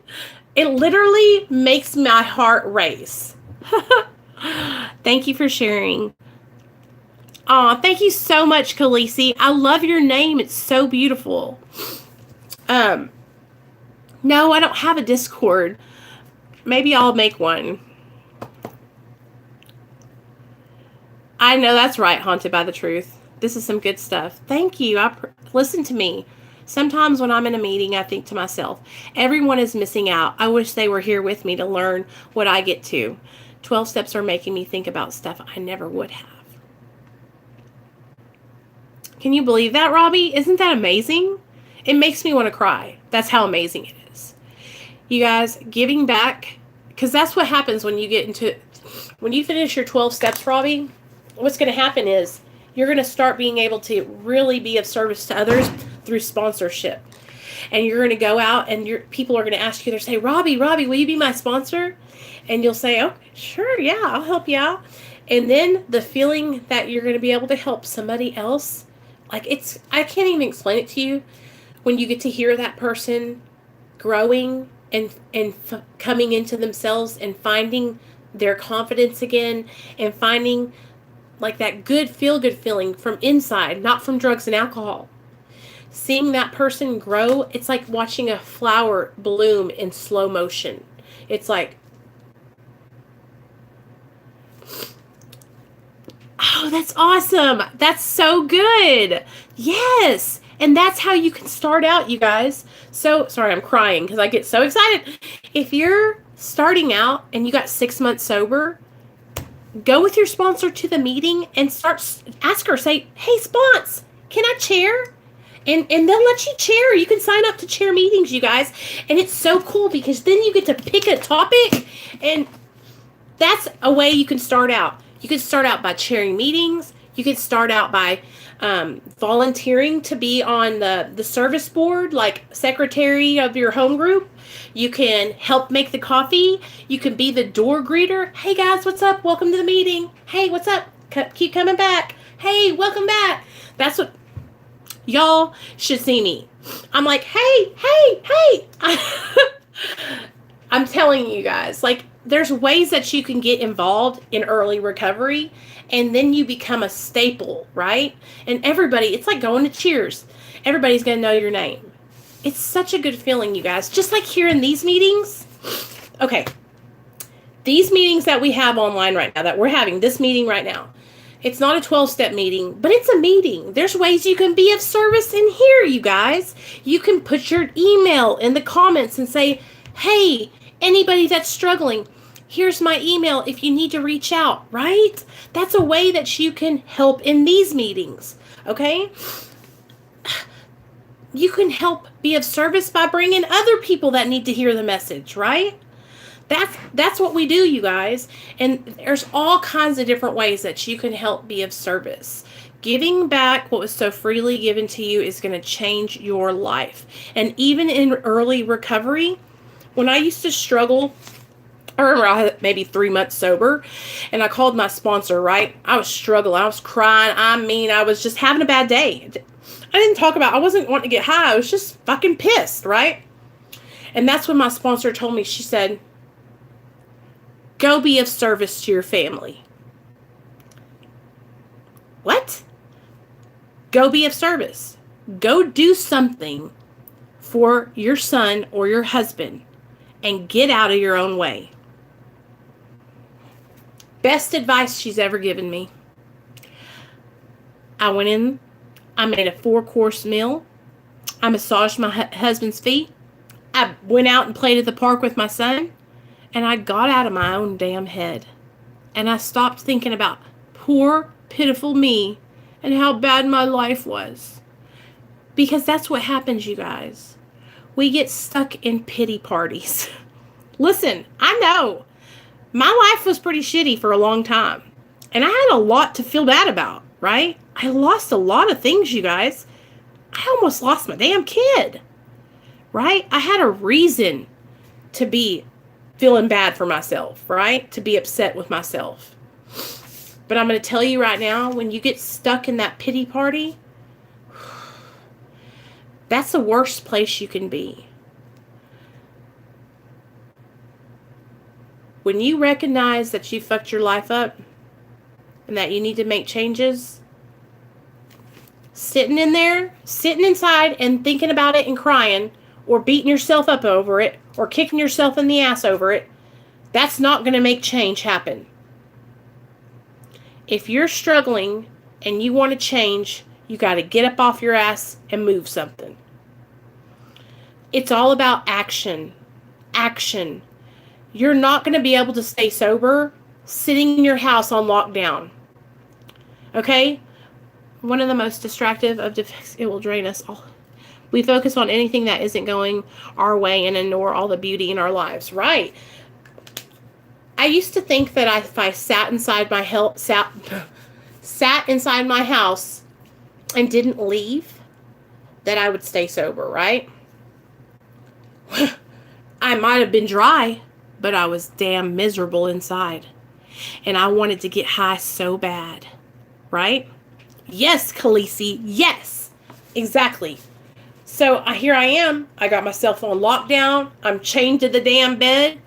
It literally makes my heart race. Thank you for sharing. Aw, thank you so much, Krissy. I love your name. It's so beautiful. No, I don't have a Discord. Maybe I'll make one. I know that's right, Haunted by the Truth. This is some good stuff. Thank you. Listen to me. Sometimes when I'm in a meeting, I think to myself, everyone is missing out. I wish they were here with me to learn what I get to. 12 steps are making me think about stuff I never would have. Can you believe that, Robbie? Isn't that amazing? It makes me want to cry. That's how amazing it is. You guys, giving back, because that's what happens when you finish your 12 steps, Robbie. What's going to happen is you're going to start being able to really be of service to others through sponsorship. And you're going to go out and people are going to ask you, they'll say, Robbie, will you be my sponsor? And you'll say, oh, sure, yeah, I'll help you out. And then the feeling that you're going to be able to help somebody else, like I can't even explain it to you. When you get to hear that person growing and coming into themselves and finding their confidence again and finding like that good feel-good feeling from inside, not from drugs and alcohol. Seeing that person grow, it's like watching a flower bloom in slow motion. It's like, oh, that's awesome. That's so good. Yes. And that's how you can start out, you guys. So, sorry, I'm crying because I get so excited. If you're starting out and you got 6 months sober, go with your sponsor to the meeting and ask her, say, hey, spons, can I chair? And they'll let you chair. You can sign up to chair meetings, you guys. And it's so cool because then you get to pick a topic. And that's a way you can start out. You can start out by chairing meetings. You can start out by volunteering to be on the service board, like secretary of your home group. You can help make the coffee. You can be the door greeter. Hey, guys, what's up? Welcome to the meeting. Hey, what's up? Keep coming back. Hey, welcome back. That's what y'all should see me. I'm like, hey. I'm telling you guys, like, there's ways that you can get involved in early recovery, and then you become a staple, right? And everybody, it's like going to Cheers. Everybody's going to know your name. It's such a good feeling, you guys. Just like here in these meetings. Okay. These meetings that we have online right now, that we're having this meeting right now, it's not a 12-step meeting, but it's a meeting. There's ways you can be of service in here, you guys. You can put your email in the comments and say, hey, anybody that's struggling, here's my email if you need to reach out, right? That's a way that you can help in these meetings, okay? You can help be of service by bringing other people that need to hear the message, right? That's what we do, you guys. And there's all kinds of different ways that you can help be of service. Giving back what was so freely given to you is going to change your life. And even in early recovery, when I used to struggle, I remember I had maybe 3 months sober, and I called my sponsor, right? I was struggling. I was crying. I was just having a bad day. I wasn't wanting to get high. I was just fucking pissed, right? And that's when my sponsor told me, she said, go be of service to your family. What? Go be of service. Go do something for your son or your husband and get out of your own way. Best advice she's ever given me. I went in, I made a 4-course meal. I massaged my husband's feet. I went out and played at the park with my son. And I got out of my own damn head. and I stopped thinking about poor, pitiful me and how bad my life was. Because that's what happens, you guys. We get stuck in pity parties. Listen, I know. My life was pretty shitty for a long time. And I had a lot to feel bad about, right? I lost a lot of things, you guys. I almost lost my damn kid, right? I had a reason to be feeling bad for myself, right? To be upset with myself. But I'm going to tell you right now, when you get stuck in that pity party, that's the worst place you can be. When you recognize that you fucked your life up and that you need to make changes, sitting in there, sitting inside and thinking about it and crying, or beating yourself up over it, or kicking yourself in the ass over it, that's not going to make change happen. If you're struggling and you want to change, you got to get up off your ass and move something. It's all about action. Action. You're not going to be able to stay sober sitting in your house on lockdown. Okay? One of the most distractive of it will drain us all. We focus on anything that isn't going our way and ignore all the beauty in our lives. Right. I used to think that if I sat inside my house and didn't leave, that I would stay sober, right? I might have been dry, but I was damn miserable inside. And I wanted to get high so bad, right? Yes, Krissy, yes, exactly. So here I am. I got myself on lockdown. I'm chained to the damn bed.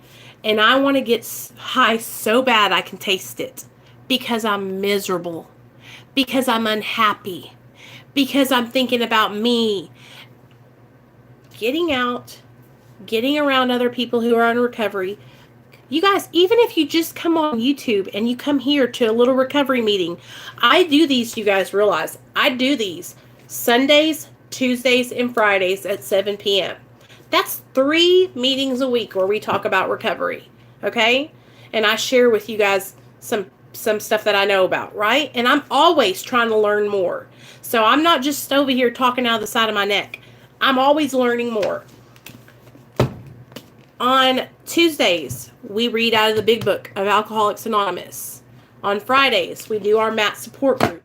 And I want to get high so bad I can taste it. Because I'm miserable. Because I'm unhappy. Because I'm thinking about me. Getting out. Getting around other people who are in recovery. You guys, even if you just come on YouTube and you come here to a little recovery meeting. I do these, you guys realize. I do these Sundays, Tuesdays, and Fridays at 7 p.m. That's 3 meetings a week where we talk about recovery, okay? And I share with you guys some stuff that I know about, right? And I'm always trying to learn more. So I'm not just over here talking out of the side of my neck. I'm always learning more. On Tuesdays, we read out of the big book of Alcoholics Anonymous. On Fridays, we do our MAT support group.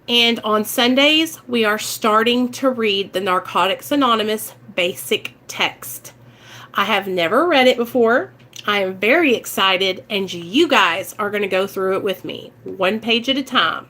And on Sundays, we are starting to read the Narcotics Anonymous basic text. I have never read it before. I am very excited, and you guys are going to go through it with me, 1 page at a time.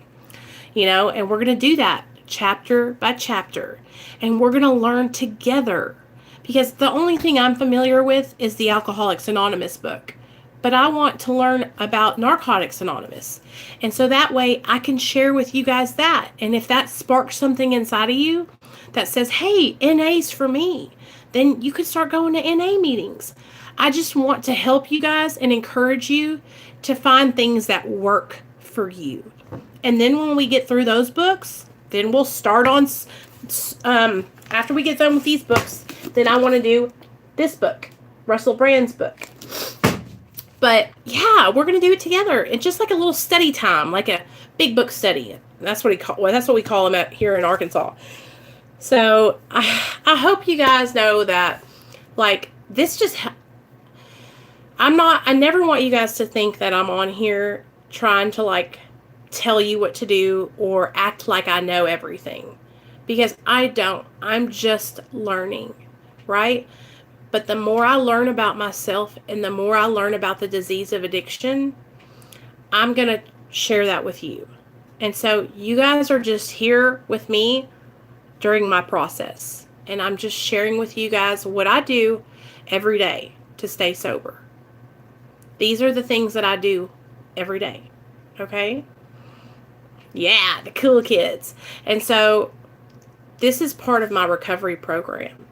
And we're going to do that chapter by chapter. And we're going to learn together. Because the only thing I'm familiar with is the Alcoholics Anonymous book. But I want to learn about Narcotics Anonymous. And so that way I can share with you guys that. And if that sparks something inside of you that says, hey, NA's for me, then you can start going to NA meetings. I just want to help you guys and encourage you to find things that work for you. And then when we get through those books, then we'll start on, after we get done with these books, then I want to do this book, Russell Brand's book. But yeah, we're going to do it together. It's just like a little study time, like a big book study. That's what we call them at here in Arkansas. So I hope you guys know that, like, this just, I never want you guys to think that I'm on here trying to, like, tell you what to do or act like I know everything. Because I don't. I'm just learning, right? But the more I learn about myself and the more I learn about the disease of addiction, I'm going to share that with you. And so you guys are just here with me during my process. And I'm just sharing with you guys what I do every day to stay sober. These are the things that I do every day. Okay? Yeah, the cool kids. And so this is part of my recovery program,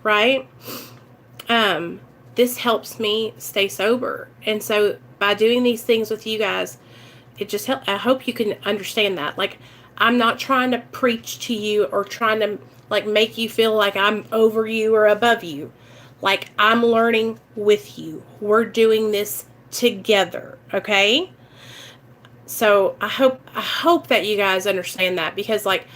right? This helps me stay sober. And so by doing these things with you guys, it just helps. I hope you can understand that. Like, I'm not trying to preach to you or trying to, like, make you feel like I'm over you or above you. Like, I'm learning with you. We're doing this together, okay? So I hope that you guys understand that, because like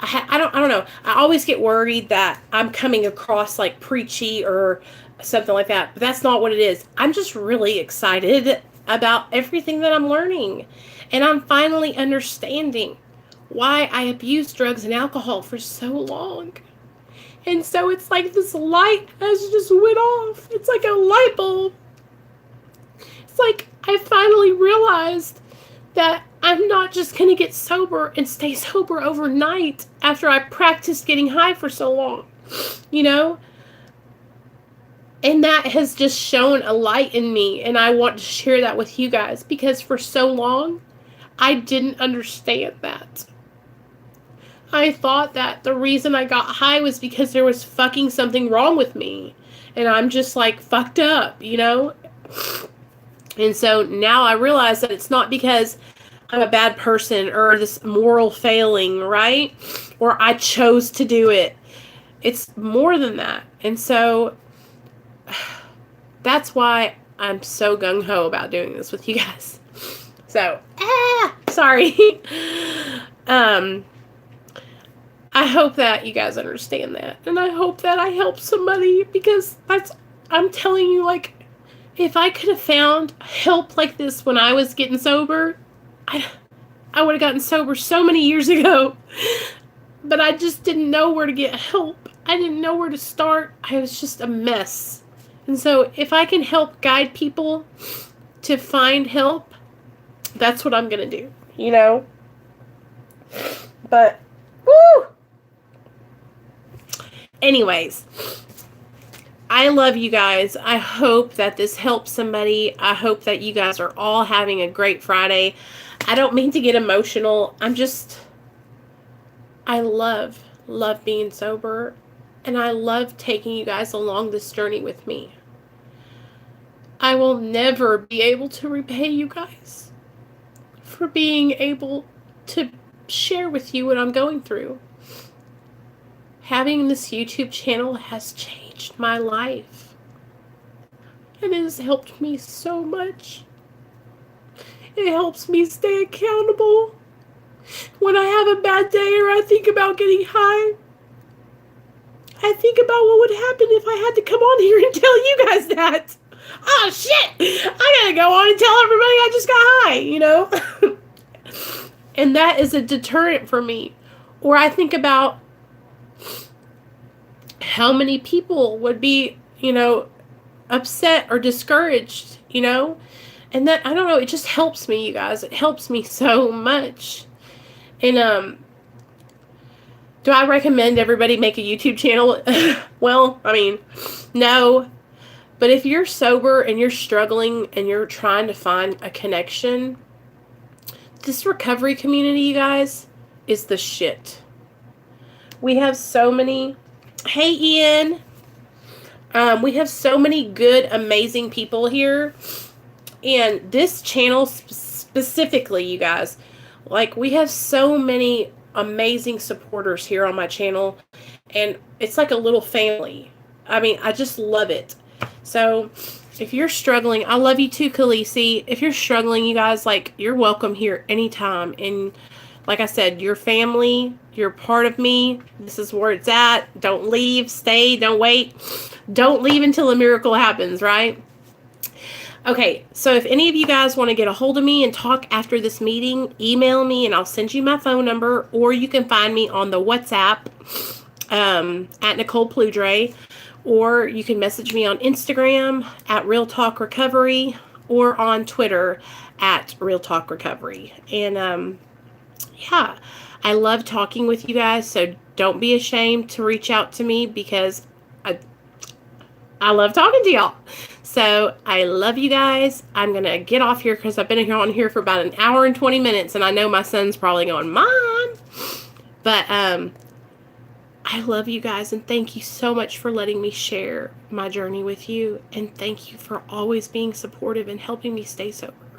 I don't know. I always get worried that I'm coming across like preachy or something like that. But that's not what it is. I'm just really excited about everything that I'm learning. And I'm finally understanding why I abused drugs and alcohol for so long. And so it's like this light has just went off. It's like a light bulb. It's like I finally realized that I'm not just going to get sober and stay sober overnight after I practiced getting high for so long, you know? And that has just shown a light in me, and I want to share that with you guys, because for so long, I didn't understand that. I thought that the reason I got high was because there was fucking something wrong with me, and I'm just like fucked up, you know? And so now I realize that it's not because I'm a bad person or this moral failing, right? Or I chose to do it. It's more than that. And so that's why I'm so gung-ho about doing this with you guys. So, sorry. I hope that you guys understand that. And I hope that I help somebody, because I'm telling you, like, if I could have found help like this when I was getting sober, I would have gotten sober so many years ago. But I just didn't know where to get help. I didn't know where to start. I was just a mess. And so if I can help guide people to find help, that's what I'm going to do, you know? But, woo! Anyways, I love you guys. I hope that this helps somebody. I hope that you guys are all having a great Friday. I don't mean to get emotional. I love being sober, and I love taking you guys along this journey with me. I will never be able to repay you guys for being able to share with you what I'm going through. Having this YouTube channel has changed my life, and it has helped me so much. It helps me stay accountable. When I have a bad day or I think about getting high, I think about what would happen if I had to come on here and tell you guys that. Oh, shit! I gotta go on and tell everybody I just got high, you know? And that is a deterrent for me. Or I think about how many people would be, you know, upset or discouraged, you know? And that, I don't know, it just helps me, you guys. It helps me so much. And, do I recommend everybody make a YouTube channel? Well, I mean, no. But if you're sober and you're struggling and you're trying to find a connection, this recovery community, you guys, is the shit. We have so many... Hey, Ian. We have so many good, amazing people here. And this channel specifically, you guys, like, we have so many amazing supporters here on my channel. And it's like a little family. I mean, I just love it. So, if you're struggling, I love you too, Krissy. If you're struggling, you guys, like, you're welcome here anytime. And like I said, you're family. You're part of me. This is where it's at. Don't leave. Stay. Don't wait. Don't leave until a miracle happens, right? Okay, so if any of you guys want to get a hold of me and talk after this meeting, email me and I'll send you my phone number, or you can find me on the WhatsApp at Nicole Pludre, or you can message me on Instagram at Real Talk Recovery, or on Twitter at Real Talk Recovery. And yeah, I love talking with you guys, so don't be ashamed to reach out to me, because I love talking to y'all. So I love you guys. I'm going to get off here because I've been on here for about an hour and 20 minutes, and I know my son's probably going, Mom. But I love you guys, and thank you so much for letting me share my journey with you, and thank you for always being supportive and helping me stay sober.